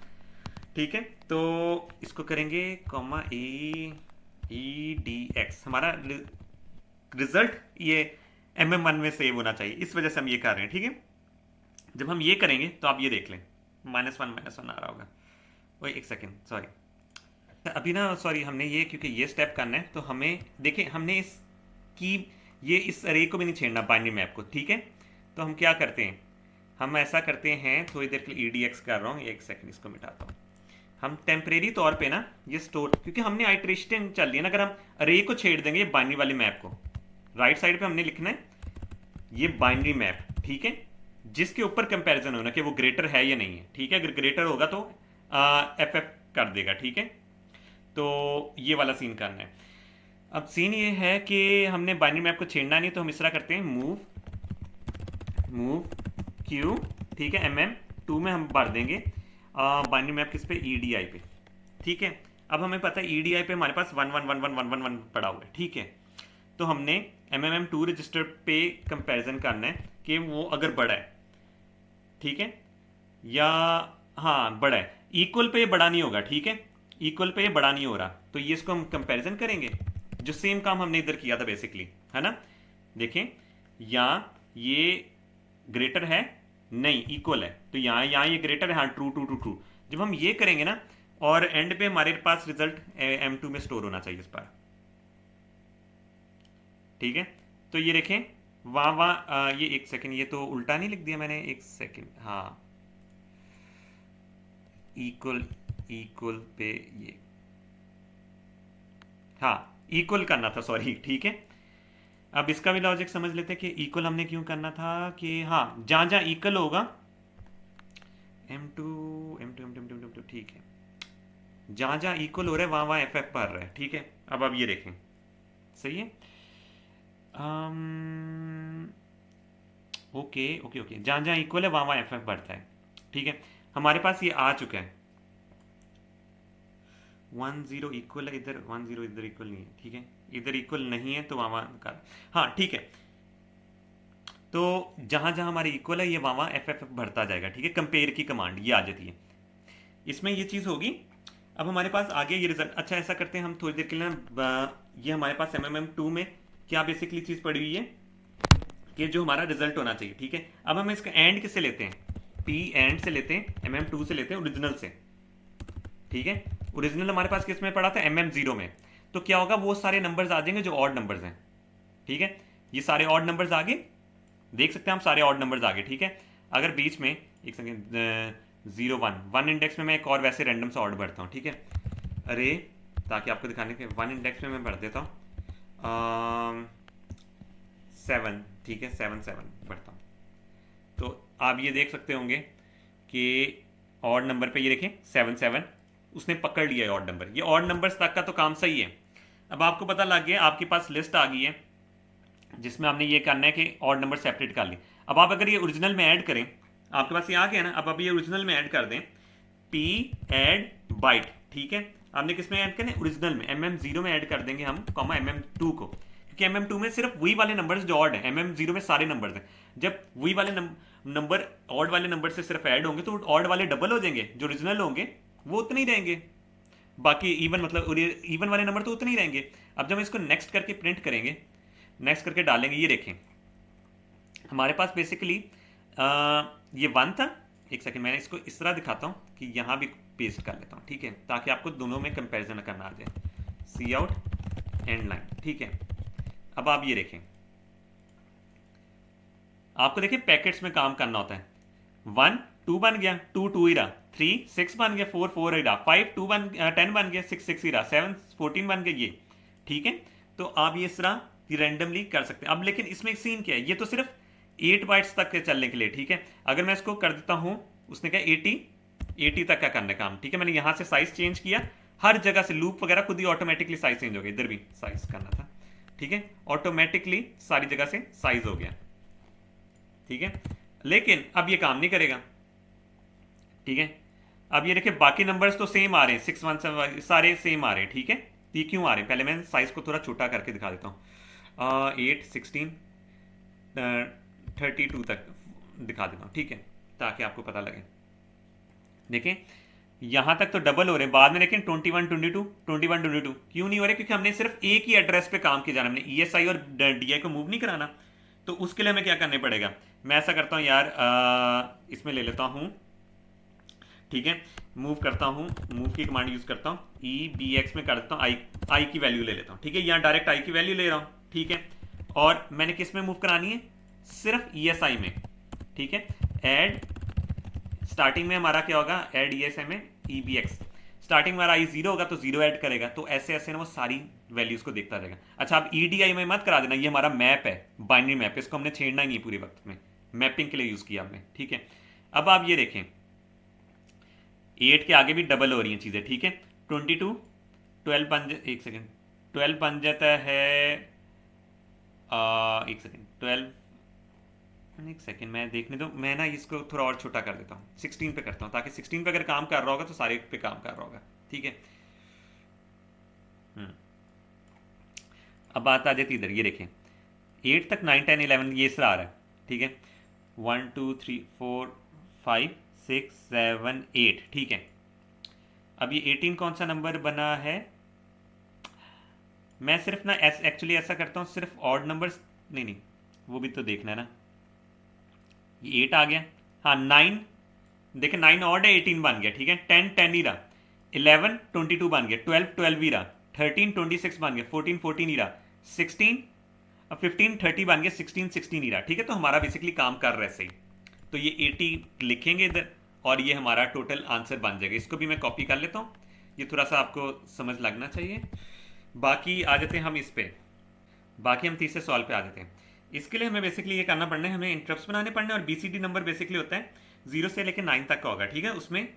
ठीक है। तो इसको करेंगे कॉमा A EDX हमारा रिजल्ट ये MM1 में सेव होना चाहिए, इस वजह से हम ये कर रहे हैं, ठीक है। जब हम ये करेंगे तो आप ये देख लें, -1 आ रहा होगा। वही एक सेकेंड, सॉरी अभी ना, सॉरी हमने ये क्योंकि ये स्टेप करना है तो हमें देखिए, हमने इसकी ये इस अरे को भी नहीं छेड़ना बाइनरी मैप को, ठीक है। तो हम क्या करते हैं, हम ऐसा करते हैं, थोड़ी देर के लिए EDX कर रहा हूँ, एक सेकेंड इसको मिटाता हूँ। हम टेम्परेरी तौर पे ना ये स्टोर, क्योंकि हमने आइट्रेशन चल रही है ना, अगर हम अरे को छेड़ देंगे ये बाइनरी वाली मैप को, राइट साइड पे हमने लिखना है ये बाइनरी मैप, ठीक है, जिसके ऊपर कंपैरिजन होना कि वो ग्रेटर है या नहीं है, ठीक है। अगर ग्रेटर होगा तो FF कर देगा, ठीक है। तो ये वाला सीन करना है। अब सीन ये है कि हमने बाइनरी मैप को छेड़ना नहीं, तो हम इस तरह करते हैं, मूव Q, ठीक है, MM2 में हम भर देंगे बाइनरी मैप किस पे, EDI पे, ठीक है। अब हमें पता है EDI पे हमारे पास 11111111 पड़ा हुआ है, ठीक है। तो हमने MM2 रजिस्टर पे कंपैरिजन करना है कि वो अगर बड़ा है, ठीक है, या हाँ बड़ा है, इक्वल पे ये बड़ा नहीं होगा, ठीक है, इक्वल पे ये बड़ा नहीं हो रहा, तो ये इसको हम कंपैरिजन करेंगे, जो सेम काम हमने इधर किया था बेसिकली, है ना। देखें, या ये ग्रेटर है, नहीं इक्वल है, तो यहाँ ये ग्रेटर है, हाँ ट्रू ट्रू ट्रू ट्रू। जब हम ये करेंगे ना, और एंड पे हमारे पास रिजल्ट M2 में स्टोर होना चाहिए इस पर, ठीक है। तो ये देखें, वहाँ ये एक सेकंड, ये तो उल्टा नहीं लिख दिया मैंने, एक सेकंड, हाँ इक्वल इक्वल पे ये, हाँ इक्वल करना था, सॉरी, ठीक है। अब इसका भी लॉजिक समझ लेते हैं कि इक्वल हमने क्यों करना था, कि हाँ जहाँ जहाँ इक्वल होगा M2 M2 M2 M2 M2, ठीक है, जहाँ जहाँ इक्वल हो रहा है वहाँ वहाँ FF भर रहा है, ठीक है। अब ये देखें, सही है। ओके ओके ओके, जहाँ जहाँ इक्वल है वहाँ वहाँ FF भरता है, ठीक है। हमारे पास ये आ चुका है, 10 इक्वल है इधर, 10 इधर इक्वल नहीं है, ठीक है, इधर इक्वल नहीं है तो वहाँ वहाँ कर, हाँ ठीक है। तो जहाँ जहाँ हमारे इक्वल है ये वहाँ वहाँ FF भरता जाएगा, ठीक है। कंपेयर की कमांड ये आ जाती है, इसमें ये चीज़ होगी। अब हमारे पास आगे ये रिजल्ट, अच्छा ऐसा करते हैं हम थोड़ी देर के लिए ना, ये हमारे पास MM2 में क्या बेसिकली चीज़ पड़ी हुई है कि जो हमारा रिजल्ट होना चाहिए, ठीक है। अब हम इसका एंड किससे लेते हैं, P एंड से लेते हैं, MM2 से लेते हैं, ओरिजिनल से, ठीक है। ओरिजिनल हमारे पास किस में पड़ा था, MM0 में। तो क्या होगा, वो सारे नंबर्स आ जाएंगे जो ऑड नंबर्स हैं, ठीक है। ये सारे ऑड नंबर्स आ गए, देख सकते हैं हम सारे ऑड नंबर्स आ गए, ठीक है। अगर बीच में एक सेकेंड 0 1 इंडेक्स में मैं एक और वैसे रैंडम सा ऑड भरता हूँ, ठीक है, अरे ताकि आपको दिखाने के 1 इंडेक्स में मैं भर देता हूँ 7, ठीक है, 7 भरता हूँ। तो आप ये देख सकते होंगे कि ऑड नंबर पे ये देखें 7 उसने पकड़ लिया है ऑड नंबर, ये ऑड नंबर्स तक का तो काम सही है। अब आपको पता लग गया, आपके पास लिस्ट आ गई है जिसमें आपने ये करना है कि ऑड नंबर सेपरेट कर लें। अब आप अगर ये ओरिजिनल में ऐड करें, आपके पास ये आ गया ना, अब आप ये ओरिजिनल में ऐड कर दें, P एड बाइट, ठीक है। आपने किस में ऐड करना है, ओरिजिनल में, MM0 में ऐड कर देंगे हम, कॉमा MM2 को, क्योंकि MM2 में सिर्फ वही वाले नंबर्स जो ऑड है, MM0 में सारे नंबर्स हैं। जब वही वाले नंबर ऑड वाले नंबर से सिर्फ ऐड होंगे तो ऑड वाले डबल हो जाएंगे, जो ओरिजिनल होंगे वो उतने ही रहेंगे, बाकी इवन मतलब इवन वाले नंबर तो उतने ही रहेंगे। अब जब हम इसको नेक्स्ट करके प्रिंट करेंगे, नेक्स्ट करके डालेंगे, ये देखें हमारे पास बेसिकली ये 1 था। एक सेकंड, मैंने इसको इस तरह दिखाता हूँ कि यहाँ भी पेस्ट कर लेता हूँ, ठीक है, ताकि आपको दोनों में कंपैरिजन करना आ जाए, सी आउट एंड लाइन, ठीक है। अब आप ये देखें, आपको देखिए पैकेट्स में काम करना होता है, 1 2 बन गया, 2 2 ही रहा, 3 6 बन गया, 4 4 ही रहा, 5 10 बन गया, 6 6 ही रहा, 7 14 बन गया, ये ठीक है। तो आप ये इस तरह रैंडमली कर सकते हैं। अब लेकिन इसमें एक सीन क्या है, ये तो सिर्फ 8 बाइट्स तक के चलने के लिए, ठीक है। अगर मैं इसको कर देता हूँ, उसने कहा 80 तक का करने काम, ठीक है। मैंने यहाँ से साइज चेंज किया, हर जगह से लूप वगैरह खुद ही ऑटोमेटिकली साइज चेंज हो गया, इधर भी साइज करना था, ठीक है, ऑटोमेटिकली सारी जगह से साइज हो गया, ठीक है। लेकिन अब ये काम नहीं करेगा, ठीक है। अब ये देखिए बाकी नंबर्स तो सेम आ रहे हैं, 6 1 7 सारे सेम आ रहे हैं, ठीक है। ये क्यों आ रहे हैं, पहले मैं साइज को थोड़ा छोटा करके दिखा देता हूँ, 8 16 32 तक दिखा देता हूँ, ठीक है, ताकि आपको पता लगे। देखें यहाँ तक तो डबल हो रहे हैं, बाद में लेकिन 21 22 21 22 क्यों नहीं हो रहे? क्योंकि हमने सिर्फ एक ही एड्रेस पे काम किया जाना, हमने ईएसआई और डीआई को मूव नहीं कराना। तो उसके लिए हमें क्या करने पड़ेगा? मैं ऐसा करता हूँ यार, इसमें ले लेता हूँ, ठीक है, मूव करता हूँ, मूव की कमांड यूज करता हूँ, ई बी एक्स में कर देता हूँ, आई की वैल्यू ले लेता हूँ, ठीक है, यहाँ डायरेक्ट आई की वैल्यू ले रहा हूँ, ठीक है। और मैंने किस में मूव करानी है? सिर्फ ईएसआई में, ठीक है। एड स्टार्टिंग में हमारा क्या होगा? एड ईएसआई में ई बी एक्स, स्टार्टिंग में हमारा आई जीरो होगा तो जीरो ऐड करेगा, तो ऐसे ऐसे ना वो सारी वैल्यूज को देखता रहेगा। अच्छा, आप ईडीआई में मत करा देना, ये हमारा मैप है, बाइनरी मैप, इसको हमने छेड़ना ही नहीं पूरे वक्त में, मैपिंग के लिए यूज किया हमने, ठीक है। अब आप ये देखें, 8 के आगे भी डबल हो रही हैं चीज़ें, ठीक है। 22 12 बन एक सेकेंड, 12 बन जाता है, एक सेकेंड, 12, एक सेकेंड मैं देखने दो, मैं ना इसको थोड़ा और छोटा कर देता हूँ, 16 पे करता हूँ, ताकि 16 पे अगर काम कर रहा होगा तो सारे पे काम कर रहा होगा, ठीक है। अब बात आ जाती इधर, ये देखें, 8 तक 9 10 11 ये सर आ रहा है, ठीक है, 1 2 3 4 5 6 7 8, ठीक है। अब ये 18 कौन सा नंबर बना है? मैं सिर्फ ना एक्चुअली ऐसा करता हूँ, सिर्फ ऑड नंबर्स, नहीं नहीं, वो भी तो देखना है ना। ये 8 आ गया, हाँ 9, देखे 9 ऑड है, 18 बन गया, ठीक है। 10 10 ही रहा, 11 22 बन गया, 12 12 ही रहा, 13 26 बन गया, 14 14 ही रहा, 16 अब 15 30 बन गया, 16 16 ही रहा, ठीक है। तो हमारा बेसिकली काम कर रहा है सही। तो ये 80 लिखेंगे इधर, और ये हमारा टोटल आंसर बन जाएगा। इसको भी मैं कॉपी कर लेता हूँ, ये थोड़ा सा आपको समझ लगना चाहिए। बाकी आ जाते हैं हम इस पे, बाकी हम तीसरे सवाल पे आ जाते हैं। इसके लिए हमें बेसिकली ये करना पड़ना है, हमें इंटरप्ट्स बनाने पड़ने, और बीसीडी नंबर बेसिकली होता है 0 से लेकर 9 तक का होगा, ठीक है। उसमें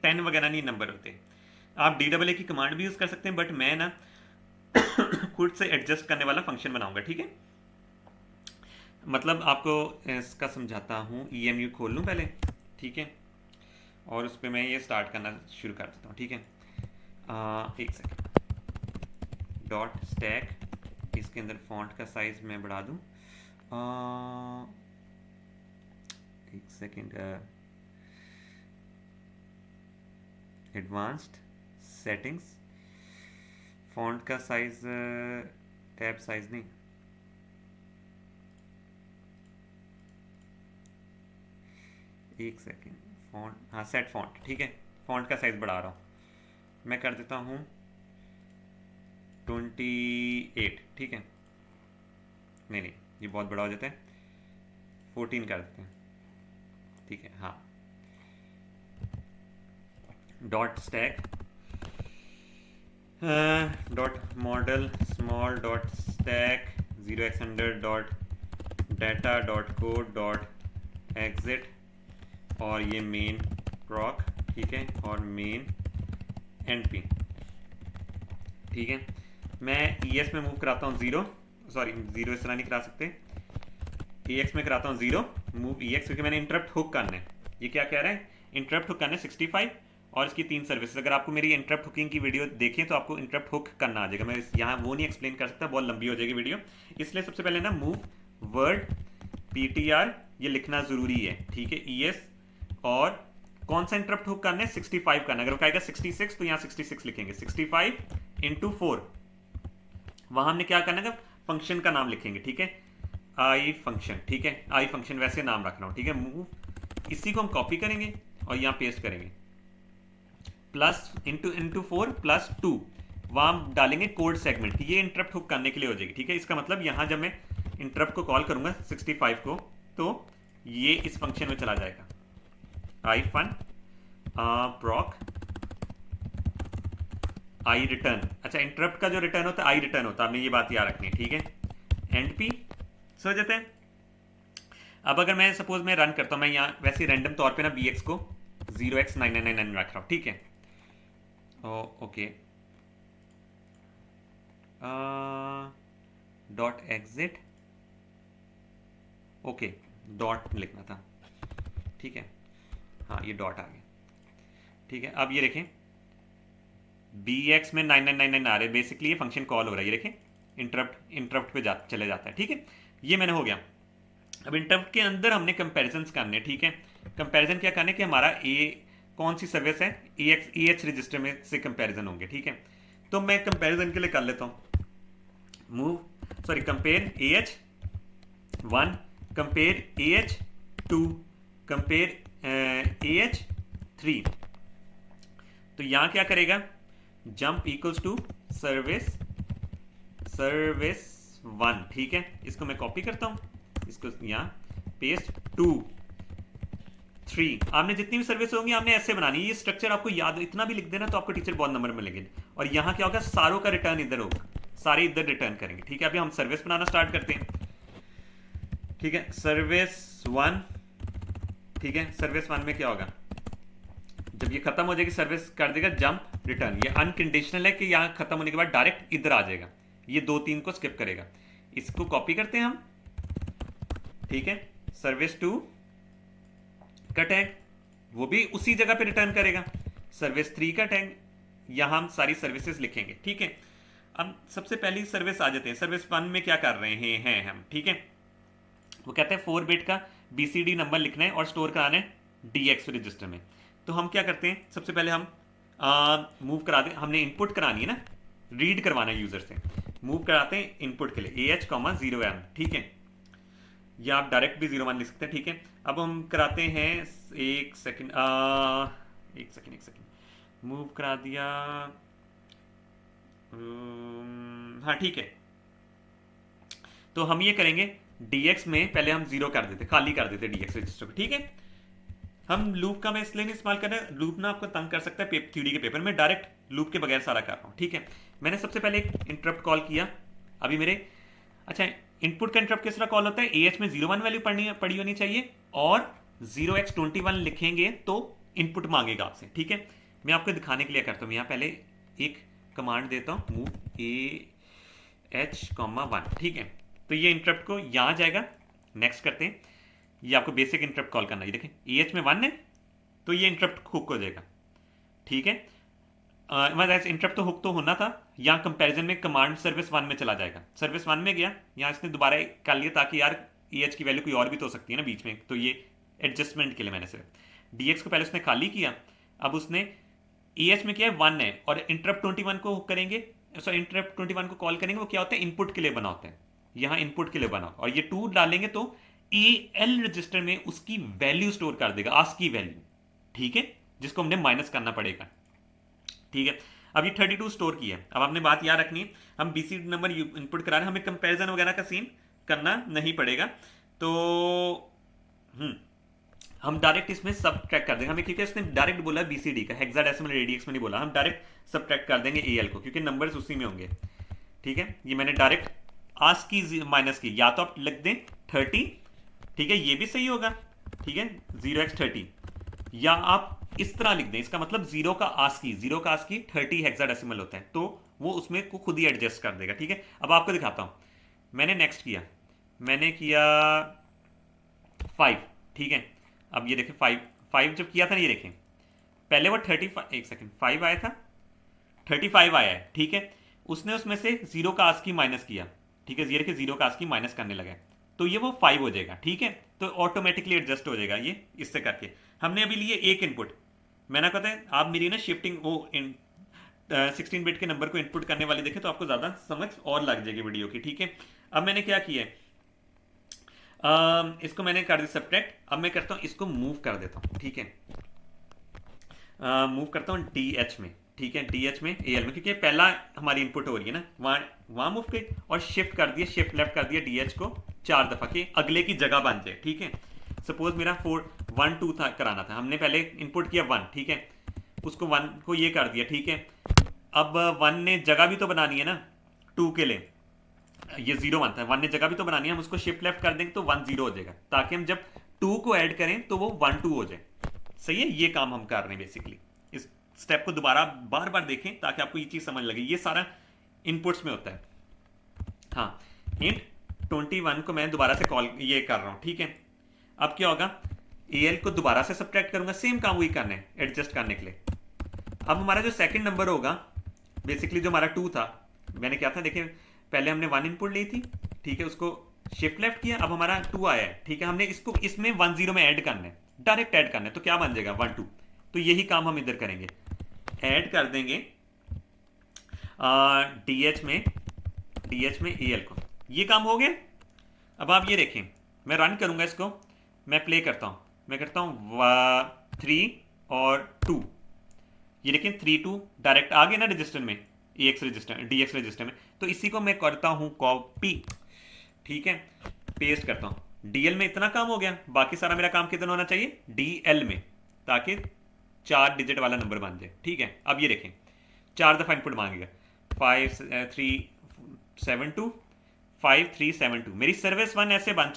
10 वगैरह नहीं नंबर होते। आप डी डबल ए की कमांड भी यूज़ कर सकते हैं, बट मैं ना खुद से एडजस्ट करने वाला फंक्शन बनाऊंगा, ठीक है। मतलब आपको इसका समझाता हूँ, ई एम यू खोल लूँ पहले, ठीक है, और उस पर मैं ये स्टार्ट करना शुरू कर देता हूँ, ठीक है। एक सेकेंड, डॉट स्टैक, इसके अंदर फॉन्ट का साइज मैं बढ़ा दूँ, एक सेकेंड, एडवांस्ड सेटिंग्स, फॉन्ट का साइज, टैब साइज नहीं, एक सेकेंड, फॉन्ट, हाँ सेट फॉन्ट, ठीक है, फॉन्ट का साइज बढ़ा रहा हूँ, मैं कर देता हूँ 28, ठीक है, नहीं नहीं ये बहुत बड़ा हो जाता है, 14 कर देते हैं, ठीक है। हाँ, dot stack, dot model small dot stack 0x100 dot data dot code dot exit, और ये मेन प्रॉक, ठीक है, और मेन एनपी, ठीक है। मैं ES में मूव कराता हूँ 0, सॉरी 0 इस तरह नहीं करा सकते, EX में कराता हूँ 0, मूव EX, क्योंकि मैंने इंटरप्ट हुक करना है। ये क्या कह रहा है? इंटरप्ट हुक करना है 65, और इसकी 3 सर्विसेज। अगर आपको मेरी इंटरप्ट हुकिंग की वीडियो देखें तो आपको इंटरप्ट हुक करना आ जाएगा, मैं यहाँ वो नहीं एक्सप्लेन कर सकता, बहुत लंबी हो जाएगी वीडियो। इसलिए सबसे पहले ना मूव वर्ड PTR ये लिखना ज़रूरी है, ठीक है, ES, और कौन सा इंटरप्ट हुक करना है? 65 करना। अगर वो कहेगा 66 तो यहाँ 66 लिखेंगे, 65 × 4, वहाँ हमने क्या करना है? फंक्शन का नाम लिखेंगे, ठीक है, आई फंक्शन, ठीक है, आई फंक्शन वैसे नाम रख रहा हूँ, ठीक है। मूव, इसी को हम कॉपी करेंगे और यहाँ पेस्ट करेंगे, प्लस इंटू 4 प्लस 2, वहाँ हम डालेंगे कोड सेगमेंट, ये इंटरप्ट हुक करने के लिए हो जाएगी, ठीक है। इसका मतलब यहाँ जब मैं इंटरप्ट को कॉल करूँगा 65 को, तो ये इस फंक्शन में चला जाएगा, आई फन प्रॉक आई रिटर्न। अच्छा, इंटरप्ट का जो रिटर्न होता है आई रिटर्न होता है, आपने ये बात याद रखनी है, ठीक है। एंड पी समझ जाते हैं। अब अगर मैं सपोज मैं रन करता हूँ, मैं यहाँ वैसे रैंडम तौर पे ना BX को 0x9999 रख रहा हूँ, ठीक है। Okay, dot exit, okay, dot लिखना था, ठीक है, हाँ ये डॉट आ गया, ठीक है। अब ये देखें BX में 9999 आ रहे, बेसिकली ये फंक्शन कॉल हो रहा है, ये देखें इंटरप्ट पे चले जाता है, ठीक है। ये मैंने हो गया। अब इंटरप्ट के अंदर हमने कंपैरिजंस करने, ठीक है। कंपैरिजन क्या करने कि हमारा कौन सी सर्विस है, ए एच रजिस्टर में से कंपैरिजन होंगे, ठीक है। तो मैं कंपैरिजन के लिए कर लेता हूँ, compare A H 1, compare A H 2, compare A H 3। तो यहां क्या करेगा, जंप इक्वल्स टू सर्विस 1, ठीक है। इसको मैं कॉपी करता हूं, इसको यहां पेस्ट 2 3। आपने जितनी भी सर्विस होंगी आपने ऐसे बनानी है, ये स्ट्रक्चर आपको याद, इतना भी लिख देना तो आपको टीचर बहुत नंबर मिलेंगे। और यहां क्या होगा, सारों का रिटर्न इधर होगा, सारे इधर रिटर्न करेंगे, ठीक है। अभी हम सर्विस बनाना स्टार्ट करते हैं, ठीक है। सर्विस 1, ठीक है। सर्विस 1 में क्या होगा, जब ये खत्म हो जाएगी सर्विस कर देगा जंप रिटर्न। ये अनकंडीशनल है कि यहां खत्म होने के बाद डायरेक्ट इधर आ जाएगा, ये 2 3 को स्किप करेगा। इसको कॉपी करते हैं हम, ठीक है। सर्विस 2 का टैग वो भी उसी जगह पे रिटर्न करेगा, सर्विस 3 का टैग, यहां हम सारी सर्विसेज लिखेंगे, ठीक है। अब सबसे पहली सर्विस आ जाते हैं। सर्विस 1 में क्या कर रहे हैं हम, ठीक है। वो कहते हैं 4 बिट का BCD नंबर लिखना है और स्टोर कराना है DX रजिस्टर में। तो हम क्या करते हैं, सबसे पहले हम मूव करा दें, हमने इनपुट करानी है ना, रीड करवाना है यूजर से। मूव कराते हैं इनपुट के लिए AH, 0M, ठीक है। या आप डायरेक्ट भी 0 1 लिख सकते हैं, ठीक है। अब हम कराते हैं एक सेकंड, मूव करा दिया, हाँ ठीक है। तो हम ये करेंगे DX में पहले हम 0 कर देते, खाली कर देते DX रजिस्टर को, ठीक है। हम लूप का मैं इसलिए नहीं इस्तेमाल कर रहा, लूप ना आपको तंग कर सकता है थ्योरी के पेपर में, डायरेक्ट लूप के बगैर सारा कर रहा हूँ, ठीक है। मैंने सबसे पहले एक इंटरप्ट कॉल किया अभी मेरे, अच्छा इनपुट का इंटरप्ट किस तरह कॉल होता है, AH में 0 1 वैल्यू पड़ी होनी चाहिए और 0x21 लिखेंगे तो इनपुट मांगेगा आपसे, ठीक है। मैं आपको दिखाने के लिए करता हूँ, यहाँ पहले एक कमांड देता हूँ, मूव AH, 1, ठीक है। तो ये इंटरप्ट को यहाँ जाएगा, नेक्स्ट करते हैं। ये आपको बेसिक इंटरप्ट कॉल करना है, देखें AH में 1 है तो ये इंटरप्ट हुक हो जाएगा, ठीक है। इंटरप्ट तो हुक तो होना था, यहाँ कंपैरिजन में कमांड सर्विस 1 में चला जाएगा, सर्विस 1 में गया, यहाँ इसने दोबारा कर लिया ताकि यार AH की वैल्यू कोई और भी तो हो सकती है ना बीच में, तो ये एडजस्टमेंट के लिए मैंने सिर्फ DX को पहले उसने खाली किया, अब उसने AH में क्या है 1 है और इंटरप्ट 21 को हुक करेंगे, सॉरी इंटरप्ट 21 को कॉल करेंगे, वो क्या होता है इनपुट के लिए बना होता है, यहाँ इनपुट के लिए बना, और ये 2 डालेंगे तो AL रजिस्टर में उसकी वैल्यू स्टोर कर देगा, आस्की वैल्यू, ठीक है, जिसको हमने माइनस करना पड़ेगा, ठीक है। अब ये 32 स्टोर किया है। अब आपने बात याद रखनी है, हम BCD नंबर इनपुट करा रहे हैं, हमें कंपैरिजन वगैरह का सीन करना नहीं पड़ेगा, तो हम डायरेक्ट इसमें सबट्रैक्ट कर देंगे, हमें क्योंकि इसने डायरेक्ट बोला BCD का, हेक्साडेसिमल रेडियस में नहीं बोला, हम डायरेक्ट सबट्रैक्ट कर देंगे AL को क्योंकि नंबर्स उसी में होंगे, ठीक है। ये मैंने डायरेक्ट आस्की माइनस की, या तो आप लिख दें 30, ठीक है, ये भी सही होगा, ठीक है, 0x30, या आप इस तरह लिख दें, इसका मतलब 0 का आस्की 30 हेक्साडेसिमल होता है, तो वो उसमें को खुद ही एडजस्ट कर देगा, ठीक है। अब आपको दिखाता हूं, मैंने नेक्स्ट किया, मैंने किया 5, ठीक है। अब ये देखें 5 जब किया था ना, ये देखें पहले वो 35, एक सेकेंड, 5 आया था, 35 आया है, ठीक है। उसने उसमें से 0 का आस्की माइनस किया, ठीक है, ये देखें 0 का आस्की माइनस करने लगा, तो ये वो 5 हो जाएगा, ठीक है। तो ऑटोमेटिकली एडजस्ट हो जाएगा ये इससे करके। हमने अभी लिए एक इनपुट, मैंने कहता है आप मेरी ना शिफ्टिंग वो 16 बिट के नंबर को इनपुट करने वाली देखें तो आपको ज़्यादा समझ और लग जाएगी वीडियो की, ठीक है। अब मैंने क्या किया है, इसको मैंने कर दिया सबट्रैक्ट, अब मैं करता हूँ इसको मूव कर देता हूँ, ठीक है, मूव करता हूँ DH में, ठीक है, DH में AL में, क्योंकि पहला हमारी इनपुट हो रही है ना, वहाँ मूव कर और शिफ्ट कर दिया, शिफ्ट लेफ्ट कर दिया DH को 4 दफ़ा कि अगले की जगह बन जाए, ठीक है। सपोज मेरा 1 2 था कराना था, हमने पहले इनपुट किया 1, ठीक है, उसको 1 को ये कर दिया, ठीक है। अब 1 ने जगह भी तो बनानी है ना 2 के लिए, ये 0 1 था, 1 ने जगह भी तो बनानी है, हम उसको शिफ्ट लेफ्ट कर देंगे तो 1 0 हो जाएगा, ताकि हम जब 2 को ऐड करें तो वो 1 2 हो जाए, सही है। ये काम हम कर रहे हैं बेसिकली, इस स्टेप को दोबारा बार बार देखें ताकि आपको ये चीज़ समझ लगे, ये सारा इनपुट्स में होता है। हाँ, इंट 21 को मैं दोबारा से कॉल ये कर रहा हूँ, ठीक है। अब क्या होगा, AL को दोबारा से सब्ट्रैक्ट करूंगा, सेम काम वही करना है एडजस्ट करने के लिए। अब हमारा जो सेकंड नंबर होगा, बेसिकली जो हमारा 2 था, मैंने क्या था देखिए, पहले हमने 1 इनपुट ली थी, ठीक है, उसको शिफ्ट लेफ्ट किया, अब हमारा 2 आया है, ठीक है। हमने इसको इसमें 1 0 में ऐड करना है, डायरेक्ट ऐड करना है, तो क्या बन जाएगा 1 2, तो यही काम हम इधर करेंगे, ऐड कर देंगे डी एच में ए एल को। ये काम हो गया। अब आप ये देखें, मैं रन करूंगा इसको, मैं प्ले करता हूँ, मैं करता हूँ 3 और 2, ये देखें 3 2 डायरेक्ट आ गए ना रजिस्टर में, A X register D X register में। तो इसी को मैं करता हूँ कॉपी, ठीक है, पेस्ट करता हूँ। डीएल में इतना काम हो गया, बाकी सारा मेरा काम कितना होना चाहिए, डीएल में, ताकि 4 डिजिट वाला नंबर बन जाए। ठीक है, अब ये देखें 4 दफ़ा इनपुट मांगेगा, 5 3 7 2 मेरी सर्विस 1 ऐसे बन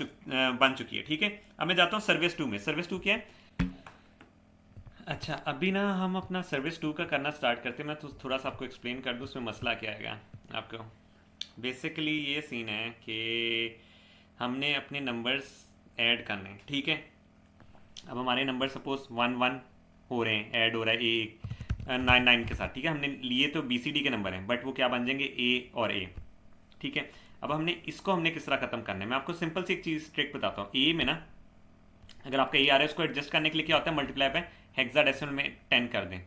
चुकी है। ठीक है, अब मैं जाता हूँ सर्विस 2 में। सर्विस 2 क्या है? अच्छा, अभी ना हम अपना सर्विस 2 का करना स्टार्ट करते हैं। मैं तो थोड़ा सा आपको एक्सप्लेन कर दूँ उसमें मसला क्या आएगा आपको। बेसिकली ये सीन है कि हमने अपने नंबर्स ऐड करने हैं। ठीक है, अब हमारे नंबर सपोज 1 1 हो रहे हैं, ऐड हो रहा है ए 9 9 के साथ। ठीक है, हमने लिए तो बी सी डी के नंबर हैं, बट वो क्या बन जाएंगे, ए और ए। ठीक है, अब हमने किस तरह ख़त्म करना है, मैं आपको सिंपल सी एक चीज़ ट्रिक बताता हूँ। ए में ना अगर आपका ए आ रहा है, उसको एडजस्ट करने के लिए क्या होता है, मल्टीप्लाई पे हेक्साडेसिमल में 10 कर दें।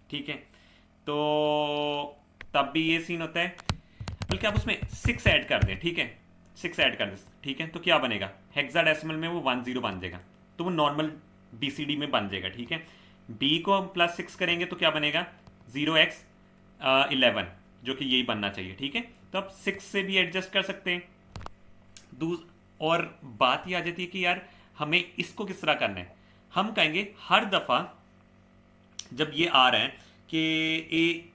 ठीक है, तो तब भी ये सीन होता है, बल्कि आप उसमें 6 ऐड कर दें। ठीक है, 6 ऐड कर दें। ठीक है, तो क्या बनेगा, हेक्साडेसिमल में वो 10 बन जाएगा, तो वो नॉर्मल बीसीडी में बन जाएगा। ठीक है, बी को हम +6 करेंगे तो क्या बनेगा, 0x11, जो कि यही बनना चाहिए। ठीक है, तो आप 6 से भी एडजस्ट कर सकते हैं। और बात ये आ जाती है कि यार हमें इसको किस तरह करना है। हम कहेंगे हर दफ़ा जब ये आ रहा है कि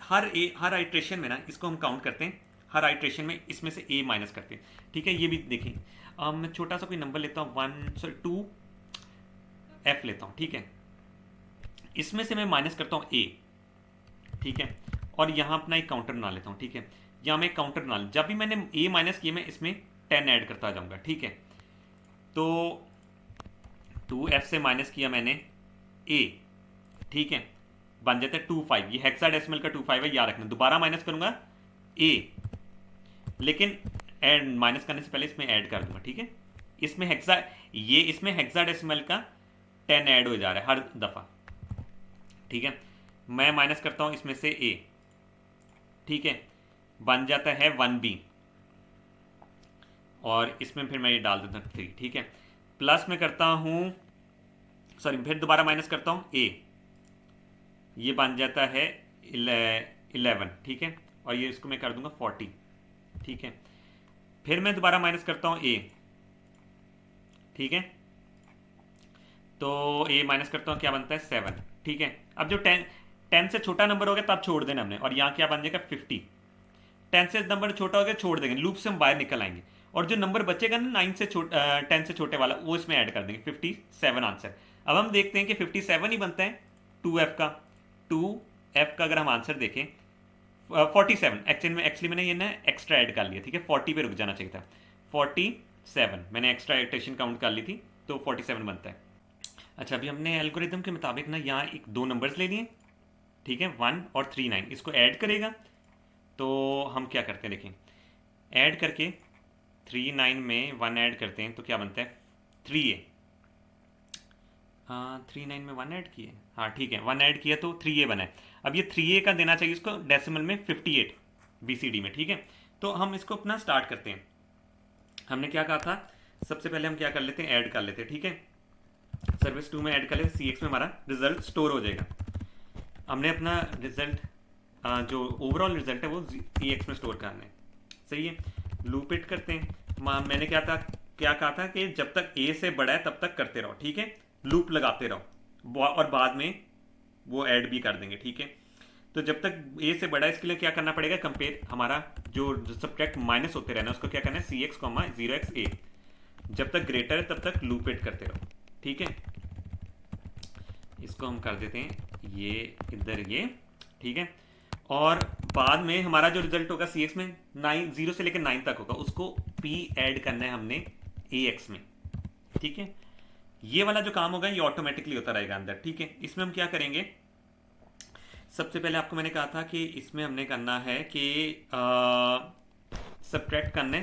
हर आइट्रेशन में ना इसको हम काउंट करते हैं, हर आइट्रेशन में इसमें से ए माइनस करते हैं। ठीक है, ये भी देखें, मैं छोटा सा कोई नंबर लेता हूँ 2 एफ लेता हूँ। ठीक है, इसमें से मैं माइनस करता हूँ ए। ठीक है, और यहाँ अपना एक काउंटर बना लेता हूँ। ठीक है, यहाँ मैं एक काउंटर बना लूँ, जब भी मैंने ए माइनस किया मैं इसमें 10 ऐड करता जाऊँगा। ठीक है, तो 2f से माइनस किया मैंने a। ठीक है, बन जाता है 25, ये हेक्साडेसिमल का 25 है, याद रखना। दोबारा माइनस करूंगा a, लेकिन ऐड माइनस करने से पहले इसमें ऐड कर दूंगा। ठीक है, इसमें हेक्साडेसिमल का 10 ऐड हो जा रहा है हर दफ़ा। ठीक है, मैं माइनस करता हूं इसमें से a। ठीक है, बन जाता है 1b, और इसमें फिर मैं ये डाल देता हूँ 3। ठीक है, प्लस में करता हूँ, सॉरी, फिर दोबारा माइनस करता हूँ a, ये बन जाता है 11। ठीक है, और ये इसको मैं कर दूंगा 40। ठीक है, फिर मैं दोबारा माइनस करता हूँ a। ठीक है, तो a माइनस करता हूँ, क्या बनता है 7। ठीक है, अब जो 10 से छोटा नंबर हो गया तब छोड़ देना हमने, और यहाँ क्या बन जाएगा 50। 10 से नंबर छोटा हो गया, छोड़ देंगे, लूप से हम बाहर निकल आएंगे, और जो नंबर बचेगा ना 10 से छोटे वाला, वो इसमें ऐड कर देंगे, 57 आंसर। अब हम देखते हैं कि 57 ही बनता है 2f का अगर हम आंसर देखें 47, एक्चुअली मैंने ये ना एक्स्ट्रा ऐड कर लिया। ठीक है, 40 पे रुक जाना चाहिए था, 47 मैंने एक्स्ट्रा इटरेशन काउंट कर ली थी, तो 47 बनता है। अच्छा, अभी हमने एल्गोरिथम के मुताबिक ना यहाँ एक 2 नंबर्स ले लिए। ठीक है, 1 और 3 9, इसको ऐड करेगा, तो हम क्या करते हैं देखें, ऐड करके 3 9 में 1 ऐड करते हैं तो क्या बनता है 3a। 3 9 में 1 ऐड किए, हाँ ठीक है, 1 ऐड किया तो 3a बना है। अब ये 3a का देना चाहिए इसको डेसिमल में 58 बीसीडी में। ठीक है, तो हम इसको अपना स्टार्ट करते हैं। हमने क्या कहा था, सबसे पहले हम क्या कर लेते हैं, ऐड कर लेते हैं। ठीक है, सर्विस 2 में ऐड कर लेते, CX में हमारा रिजल्ट स्टोर हो जाएगा। हमने अपना रिजल्ट जो ओवरऑल रिजल्ट है वो EX में स्टोर करना है। सही है, लूप इट करते हैं। मैंने क्या कहा था कि जब तक a से बड़ा है तब तक करते रहो। ठीक है, लूप लगाते रहो, और बाद में वो ऐड भी कर देंगे। ठीक है, तो जब तक a से बड़ा है इसके लिए क्या करना पड़ेगा, कंपेयर हमारा जो सब्ट्रैक्ट माइनस होते रहना, उसको क्या करना है, CX, 0xa। जब तक ग्रेटर है तब तक लूप इट करते रहो। ठीक है, इसको हम कर देते हैं ये इधर ये। ठीक है, और बाद में हमारा जो रिजल्ट होगा CX में 0 से लेकर 9 तक होगा, उसको P ऐड करना है हमने AX में। ठीक है, ये वाला जो काम होगा ये ऑटोमेटिकली होता रहेगा अंदर। ठीक है, इसमें हम क्या करेंगे, सबसे पहले आपको मैंने कहा था कि इसमें हमने करना है कि सब्ट्रैक्ट करना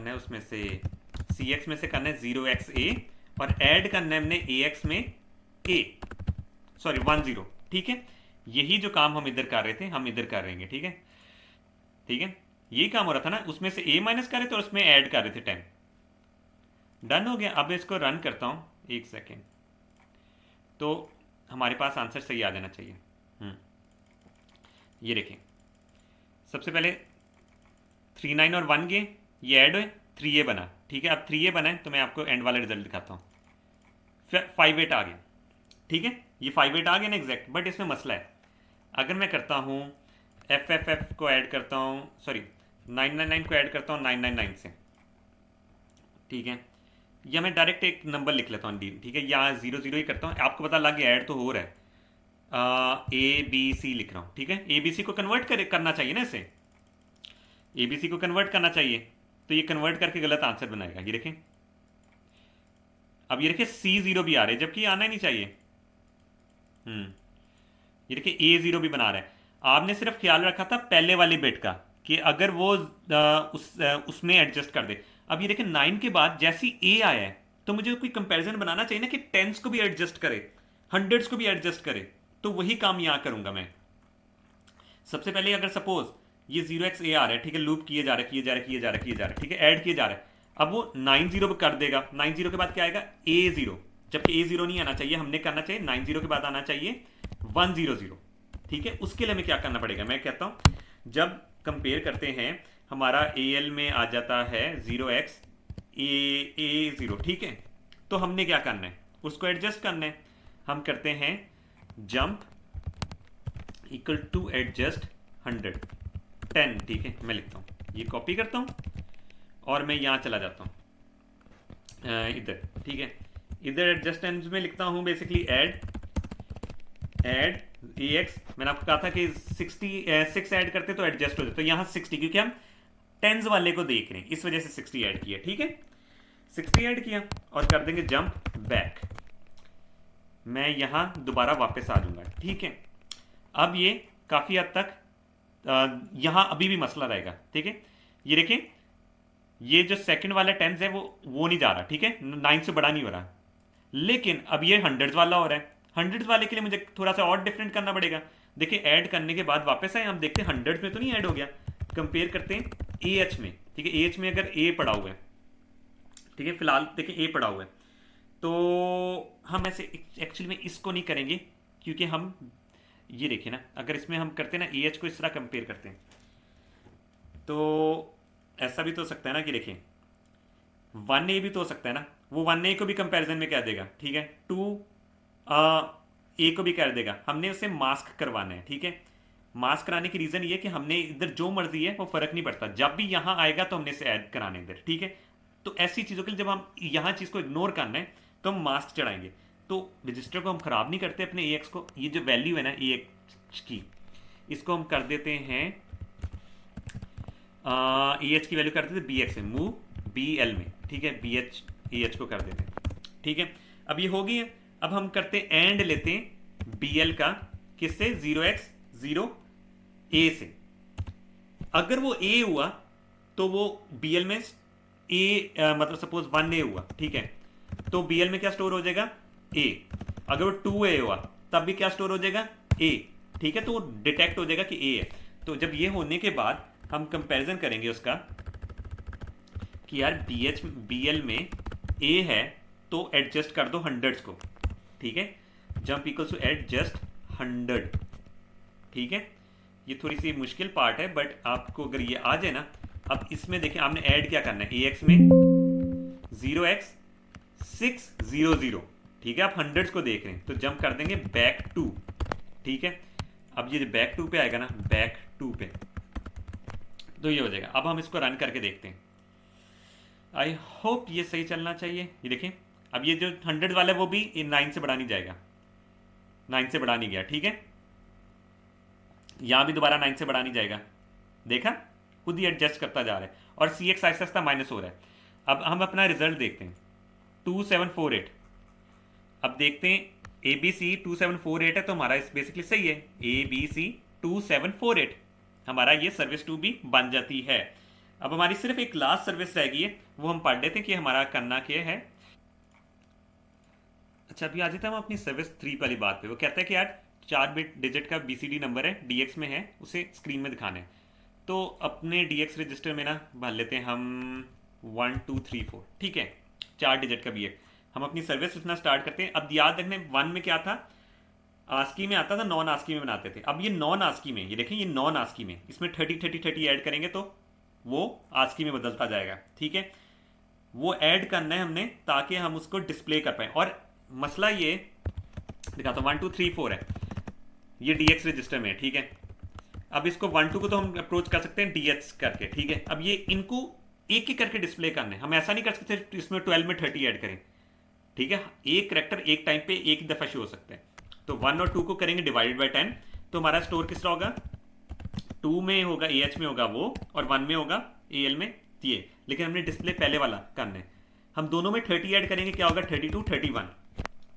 है उसमें से CX में से करना है 0xa, और ऐड करना है हमने AX में ए, सॉरी 10, ठीक है। यही जो काम हम इधर कर रहे थे हम इधर कर रहेंगे, ठीक है, ठीक है। यही काम हो रहा था ना, उसमें से ए माइनस कर रहे थे और उसमें ऐड कर रहे थे 10। डन हो गया। अब इसको रन करता हूँ, एक सेकेंड, तो हमारे पास आंसर सही आ जाना चाहिए। ये देखें, सबसे पहले 3 9 और 1 गए, ये ऐड हुए, 3A बना, ठीक है। अब 3A बना है तो मैं आपको एंड वाला रिजल्ट दिखाता हूँ। 5 8 आ गया, ठीक है, ये 5 8 आ गया ना एग्जैक्ट। बट इसमें मसला है, अगर मैं करता हूँ FFF को ऐड करता हूँ, सॉरी 999 को ऐड करता हूँ 999 से, ठीक है, या मैं डायरेक्ट एक नंबर लिख लेता हूँ, ठीक है, या 0 0 ही करता हूँ। आपको पता लग गया ऐड तो हो रहा है, ABC लिख रहा हूँ, ठीक है। ABC को कन्वर्ट करना चाहिए ना, इसे ABC को कन्वर्ट करना चाहिए, तो ये कन्वर्ट करके गलत आंसर बनाएगा। ये देखें, अब ये देखिए C0 भी आ रहा है, जबकि आना ही नहीं चाहिए। ये देखिए A0 भी बना रहा है। आपने सिर्फ ख्याल रखा था पहले वाले बिट का कि अगर वो उसमें एडजस्ट कर दे। अब ये देखिए 9 के बाद जैसी A आया है तो मुझे कोई कंपैरिजन बनाना चाहिए ना कि टेंस को भी एडजस्ट करे, हंड्रेड्स को भी एडजस्ट करे, तो वही काम यहाँ करूंगा मैं। सबसे पहले अगर सपोज ये 0x A आ रहा है, ठीक है, लूप किए जा रहा है, किए जा रहा है, किए जा रहा है, किए जा रहा है, ठीक है, ऐड किए जा रहा है। अब वो 9 0 कर देगा, 9 0 के बाद क्या आएगा A0, जबकि A0 नहीं आना चाहिए, हमने करना चाहिए 9 0 के बाद आना चाहिए 1 0 0, ठीक है। उसके लिए हमें क्या करना पड़ेगा, मैं कहता हूँ जब कंपेयर करते हैं हमारा AL में आ जाता है 0x A0, ठीक है, तो हमने क्या करना है, उसको एडजस्ट करना है। हम करते हैं जंप इक्वल टू एडजस्ट 10, ठीक है। मैं लिखता हूँ, ये कॉपी करता हूँ और मैं यहाँ चला जाता हूँ इधर, ठीक है, इधर एडजस्ट में लिखता हूँ बेसिकली ऐड AX। मैंने आपको कहा था कि 6 ऐड करते तो एडजस्ट हो जाए, तो यहाँ 60, क्योंकि हम टेंस वाले को देख रहे हैं इस वजह से 60 ऐड किया, ठीक है। 60 ऐड किया और कर देंगे जंप बैक, मैं यहाँ दोबारा वापस आ जाऊंगा, ठीक है। अब ये काफ़ी हद तक यहाँ अभी भी मसला रहेगा, ठीक है। ये देखें, ये जो सेकंड वाला टेंस है वो नहीं जा रहा, ठीक है, 9 से बड़ा नहीं हो रहा, लेकिन अब ये हंड्रेड्स वाला हो रहा है। हंड्रेड्स वाले के लिए मुझे थोड़ा सा और डिफरेंट करना पड़ेगा। देखिए ऐड करने के बाद वापस आए, हम देखते हैं हंड्रेड्स में तो नहीं ऐड हो गया, कंपेयर करते हैं AH में, ठीक है। AH में अगर A पड़ा हुआ है, ठीक है, फिलहाल देखिए A पड़ा हुआ है, तो हम ऐसे एक्चुअली में इसको नहीं करेंगे, क्योंकि हम ये देखिए ना, अगर इसमें हम करते हैं ना AH को इस तरह कंपेयर करते हैं, तो ऐसा भी तो हो सकता है ना कि देखिए 1A भी तो हो सकता है ना, वो 1A को भी कंपैरिजन में कह देगा, ठीक है, 2A को भी कर देगा। हमने उसे मास्क करवाना है, ठीक है। मास्क कराने की रीज़न ये कि हमने इधर जो मर्जी है वो फ़र्क नहीं पड़ता, जब भी यहाँ आएगा तो हमने इसे ऐड कराने इधर, ठीक है। तो ऐसी चीज़ों के लिए जब हम यहाँ चीज़ को इग्नोर करना है तो हम मास्क चढ़ाएंगे, तो रजिस्टर को हम ख़राब नहीं करते अपने AX को। ये जो वैल्यू है ना AX की, इसको हम कर देते हैं AH की वैल्यू कर देते BX में, मूव BL में, ठीक है, AH को कर देते हैं, ठीक है। अब ये हो गई है। अब हम करते एंड लेते हैं BL का, किससे, 0x 0 A से। अगर वो A हुआ तो वो BL में मतलब सपोज 1A हुआ, ठीक है, तो BL में क्या स्टोर हो जाएगा A। अगर वो 2A हुआ तब भी क्या स्टोर हो जाएगा A, ठीक है, तो वो डिटेक्ट हो जाएगा कि A है। तो जब ये होने के बाद हम कंपैरिजन करेंगे उसका कि यार BL में A है तो एडजस्ट कर दो हंड्रेड्स को, ठीक है, जंप इक्वल्स टू एडजस्ट 100, ठीक है। ये थोड़ी सी मुश्किल पार्ट है, बट आपको अगर ये आ जाए ना, अब इसमें देखिए आपने ऐड क्या करना है AX में 0x 600, ठीक है, आप हंड्रेड्स को देख रहे हैं तो जंप कर देंगे बैक 2, ठीक है। अब ये बैक 2 पे आएगा ना, बैक 2 पे, तो ये हो जाएगा। अब हम इसको रन करके देखते हैं, आई होप ये सही चलना चाहिए। ये देखें, अब ये जो 100 वाला है वो भी 9 से बढ़ा नहीं जाएगा, 9 से बढ़ा नहीं गया, ठीक है। यहाँ भी दोबारा 9 से बढ़ा नहीं जाएगा, देखा, खुद ही एडजस्ट करता जा रहा है, और CX आहिस्ता आहिस्ता माइनस हो रहा है। अब हम अपना रिजल्ट देखते हैं 2748। अब देखते हैं ABC 2748 है तो हमारा इस बेसिकली सही है, ABC 2748 हमारा ये सर्विस 2 भी बन जाती है। अब हमारी सिर्फ एक लास्ट सर्विस रह गई है, वो हम पढ़ लेते हैं कि हमारा करना क्या है। अच्छा, अभी आ जाते हैं हम अपनी सर्विस 3 वाली बात पे। वो कहता है कि यार 4 बिट डिजिट का बीसीडी नंबर है, डीएक्स में है, उसे स्क्रीन में दिखाना है। तो अपने डीएक्स रजिस्टर में ना भर लेते हैं हम 1234, ठीक है, 4 डिजिट का बी। हम अपनी सर्विस लिखना स्टार्ट करते हैं। अब याद रखने, वन में क्या था, आस्की में आता था, नॉन आस्की में बनाते थे। अब ये नॉन आस्की में, ये देखें, ये नॉन आस्की में, इसमें 30 30 30 ऐड करेंगे तो वो आस्की में बदलता जाएगा, ठीक है। वो ऐड करना है हमने ताकि हम उसको डिस्प्ले कर पाए। और मसला ये दिखाता हूँ, 1234 है, ये डीएक्स रजिस्टर में है, ठीक है। अब इसको 12 को तो हम अप्रोच कर सकते हैं डीएक्स करके, ठीक है। अब ये इनको एक एक करके डिस्प्ले करना है, हम ऐसा नहीं कर सकते इसमें 12 में 30 ऐड करें, ठीक है। एक करेक्टर एक टाइम पे एक दफा शो हो सकता है। तो 1 और 2 को करेंगे डिवाइडेड बाई 10, तो हमारा स्टोर किस तरह होगा, 2 में होगा ए एच में होगा वो, और 1 में होगा ए एल में ये। लेकिन हमने डिस्प्ले पहले वाला करना है। हम दोनों में 30 ऐड करेंगे, क्या होगा 32 31,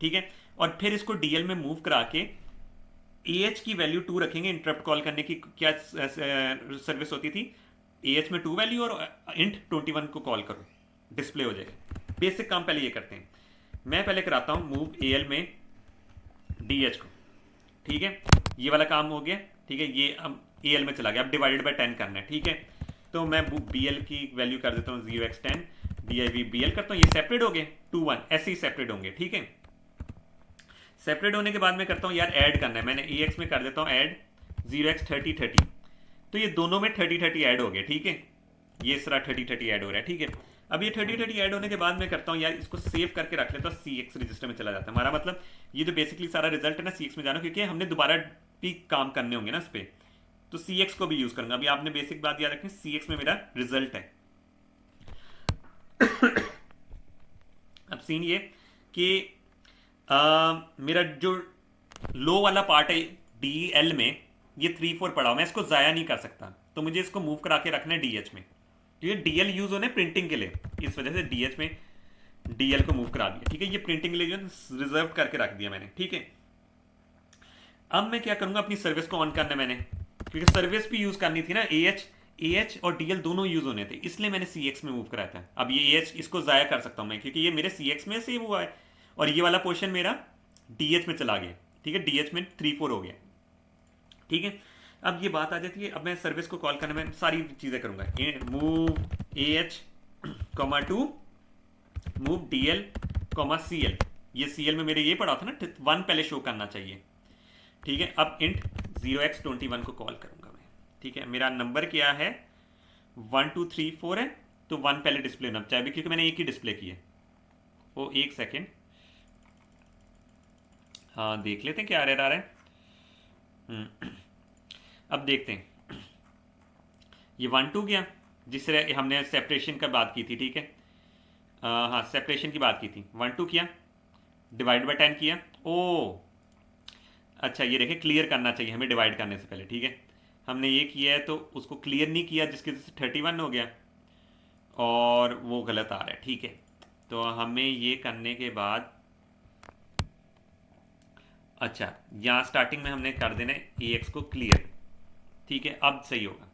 ठीक है। और फिर इसको डीएल में मूव करा के ए एच की वैल्यू 2 रखेंगे। इंटरप्ट कॉल करने की क्या सर्विस होती थी, ए एच में 2 वैल्यू और इंट 21 को कॉल करो, डिस्प्ले हो जाएगा। बेसिक काम पहले ये करते हैं। मैं पहले कराता हूँ मूव ए एल में डी एच को, ठीक है। ये वाला काम हो गया, ठीक है। ये अब ए एल में चला गया। अब डिवाइडेड बाय 10 करना है, ठीक है। तो मैं बी एल की वैल्यू कर देता हूँ 0x10, D I V B L करता हूँ। ये सेपरेट हो गए 2 1, ऐसे ही सेपरेट होंगे, ठीक है। सेपरेट होने के बाद मैं करता हूँ यार ऐड करना है, मैंने ए एक्स में कर देता हूँ ऐड 0x30 30। तो ये दोनों में 30 30 ऐड हो गए, ठीक है। ये इस तरह 30 30 ऐड हो रहा है, ठीक है। अब ये 30 30 ऐड होने के बाद मैं करता हूँ यार इसको सेव करके रख लेता हूँ, सी एक्स रजिस्टर में चला जाता है। हमारा मतलब ये जो बेसिकली सारा रिजल्ट है ना सी एक्स में जाना, क्योंकि हमने दोबारा भी काम करने होंगे ना इस पर, तो सी एक्स को भी यूज करूंगा। अभी आपने बेसिक बात याद रखें, सी एक्स में मेरा रिजल्ट है। अब सीन ये कि मेरा जो लो वाला पार्ट है डी एल में, ये 3 4 पड़ा हुआ, मैं इसको ज़ाया नहीं कर सकता, तो मुझे इसको मूव करा के रखना है डी एच में। तो ये डी एल यूज़ होने प्रिंटिंग के लिए, इस वजह से डी एच में डी एल को मूव करा दिया, ठीक है। ये प्रिंटिंग के लिए जो रिजर्व करके रख दिया मैंने, ठीक है। अब मैं क्या करूंगा, अपनी सर्विस को ऑन करना है मैंने, क्योंकि सर्विस भी यूज़ करनी थी ना। ए एच और डी एल दोनों यूज़ होने थे, इसलिए मैंने सी एक्स में मूव कराया था। अब ये ए एच इसको ज़ाया कर सकता हूँ मैं, क्योंकि ये मेरे सी एक्स में सेव हुआ है, और ये वाला पोर्शन मेरा डी एच में चला गया, ठीक है। डी एच में 3 4 हो गया, ठीक है। अब ये बात आ जाती है, अब मैं सर्विस को कॉल करने में सारी चीज़ें करूंगा, move A H comma 2, move D L comma C L. ये सी एल में मेरे ये पड़ा था ना 1 पहले शो करना चाहिए, ठीक है। अब इंट 0x21 को कॉल करूंगा मैं, ठीक है। मेरा नंबर क्या है 1 2 3 4 है, तो 1 पहले डिस्प्ले होना चाहिए, क्योंकि मैंने एक ही डिस्प्ले की है। ओ एक सेकेंड, हाँ देख लेते हैं क्या एरर आ रहा है। अब देखते हैं, ये 1 2 गया, जिससे हमने सेपरेशन का बात की थी, ठीक है। हाँ सेपरेशन की बात की थी, 1 2 किया, डिवाइड बाय 10 किया। ओ अच्छा, ये देखें क्लियर करना चाहिए हमें डिवाइड करने से पहले, ठीक है। हमने ये किया है तो उसको क्लियर नहीं किया, जिसकी वजह से 31 हो गया और वो गलत आ रहा है, ठीक है। तो हमें ये करने के बाद, अच्छा यहाँ स्टार्टिंग में हमने कर देना है ए एक्स को क्लियर, ठीक है। अब सही होगा,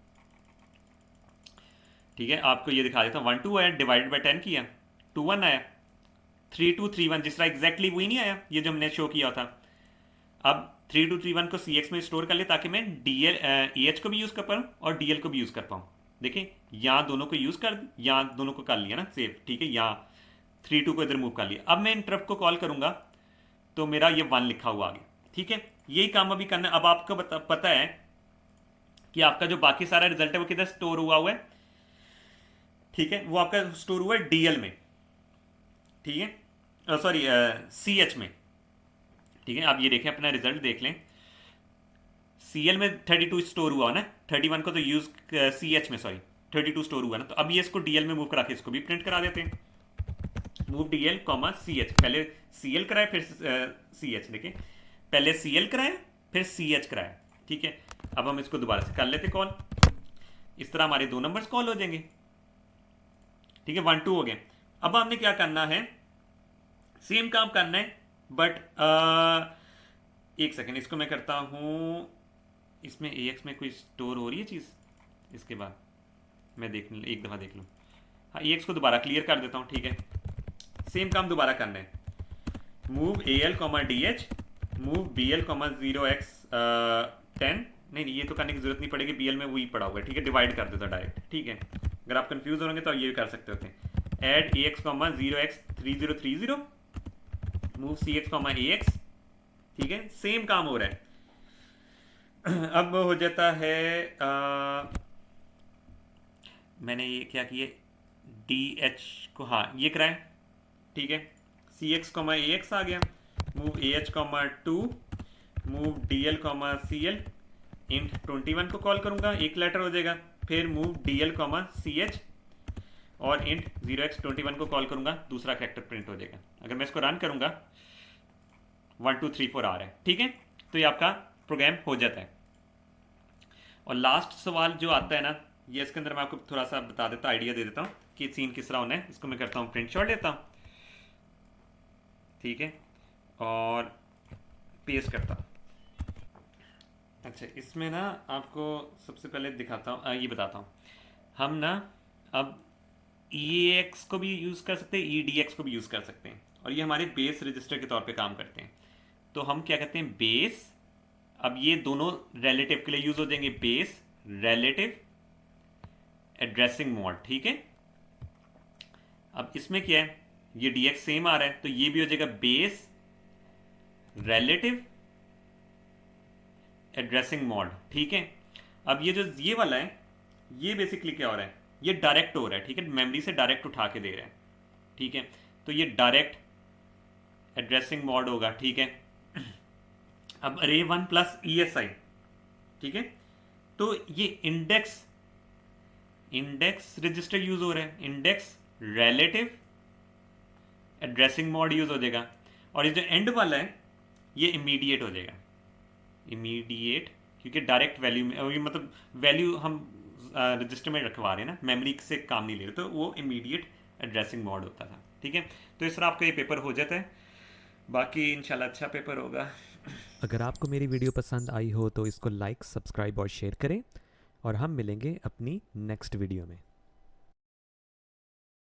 ठीक है। आपको ये दिखा देता हूँ, 1 2 आया, डिवाइड बाय 10 किया, 2 1 आया, 3 2 3 1, जिस तरह एग्जैक्टली वही नहीं आया ये जो हमने शो किया था। अब 3 2 3 1 को सी एक्स में स्टोर कर ले, ताकि मैं डी एल ए एच को भी यूज़ कर पाऊँ और डी एल को भी यूज़ कर पाऊँ। देखिए यहाँ दोनों को यूज़ कर, यहाँ दोनों को कर लिया ना सेव, ठीक है। यहाँ 3 2 को इधर मूव कर लिया। अब मैं इंटरप्ट को कॉल करूँगा तो मेरा ये 1 लिखा हुआ आ गया, ठीक है। यही काम अभी करना है। अब आपको पता है कि आपका जो बाकी सारा रिजल्ट है वो किधर स्टोर हुआ है, ठीक है। वो आपका स्टोर हुआ है डीएल में, ठीक है, सॉरी सी एच में, ठीक है। आप ये देखें, अपना रिजल्ट देख लें, सी एल में 32 स्टोर हुआ ना, 31 को तो यूज सी एच में, सॉरी 32 स्टोर हुआ ना। तो अब ये इसको डीएल में मूव करा के इसको भी प्रिंट करा देते हैं, move DL comma C H. पहले सी एल कराए फिर सी एच, देखें पहले सी एल कराया फिर सी एच कराया, ठीक है। अब हम इसको दोबारा से कर लेते कॉल, इस तरह हमारे 2 नंबर्स कॉल हो जाएंगे, ठीक है। 1 2 हो गए। अब हमने क्या करना है, सेम काम करना है, बट एक सेकेंड, इसको मैं करता हूँ, इसमें ए एक्स में कोई स्टोर हो रही है चीज़, इसके बाद मैं एक दफ़ा देख लूँ। हाँ ए एक्स को दोबारा क्लियर कर देता हूँ, ठीक है। सेम काम दोबारा करना है, move A L comma D H, move B L comma 0x10, नहीं ये तो करने की जरूरत नहीं पड़ेगी, बी एल में वही पड़ा हुआ है, ठीक है, डिवाइड कर देता डायरेक्ट, ठीक है। अगर आप कंफ्यूज होंगे तो ये भी कर सकते होते हैं। Add A X comma 0x3030, move C X comma A X, ठीक है, सेम काम हो रहा है। अब हो जाता है मैंने ये क्या किया, डी एच को, हाँ ये कराए, ठीक है, C X comma A X आ गया, move A H comma 2, move D L comma C L, int 21 को कॉल करूंगा, एक लेटर हो जाएगा, फिर move D L comma C H और इंट 0x21 को कॉल करूंगा, दूसरा कैरेक्टर प्रिंट हो जाएगा। अगर मैं इसको रन करूंगा 1 2 3 4 आ रहा है, ठीक है, तो ये आपका प्रोग्राम हो जाता है। और लास्ट सवाल जो आता है ना, ये इसके अंदर मैं आपको थोड़ा सा बता देता, आइडिया दे देता हूँ कि सीन किस तरह होना है। इसको मैं करता हूँ प्रिंट शॉट लेता हूँ, ठीक है, और पेस्ट करता हूँ। अच्छा, इसमें ना आपको सबसे पहले दिखाता हूँ, ये बताता हूँ, हम ना अब ई एक्स को भी यूज़ कर सकते हैं, ई डी एक्स को भी यूज़ कर सकते हैं, और ये हमारे बेस रजिस्टर के तौर पे काम करते हैं। तो हम क्या कहते हैं, बेस, अब ये दोनों रिलेटिव के लिए यूज़ हो जाएंगे, बेस रिलेटिव एड्रेसिंग मोड, ठीक है। अब इसमें क्या है, ये डी एक्स सेम आ रहा है, तो ये भी हो जाएगा बेस रिलेटिव एड्रेसिंग मोड, ठीक है। अब ये जो ये वाला है, ये बेसिकली क्या हो रहा है, ये डायरेक्ट हो रहा है, ठीक है, मेमोरी से डायरेक्ट उठा के दे रहा है, ठीक है, तो ये डायरेक्ट एड्रेसिंग मोड होगा, ठीक है। अब अरे 1 प्लस ई एस आई, ठीक है, तो ये इंडेक्स रजिस्टर यूज हो रहा है, index relative addressing mode use हो जाएगा, और ये जो एंड वाला है ये इमीडिएट हो जाएगा, इमीडिएट, क्योंकि डायरेक्ट वैल्यू में, ये मतलब वैल्यू हम रजिस्टर में रखवा रहे हैं ना, मेमोरी से काम नहीं ले रहे, तो वो इमीडिएट एड्रेसिंग मोड होता था, ठीक है। तो इस तरह आपका ये पेपर हो जाता है, बाकी इंशाल्लाह अच्छा पेपर होगा। अगर आपको मेरी वीडियो पसंद आई हो तो इसको लाइक, सब्सक्राइब और शेयर करें, और हम मिलेंगे अपनी नेक्स्ट वीडियो में।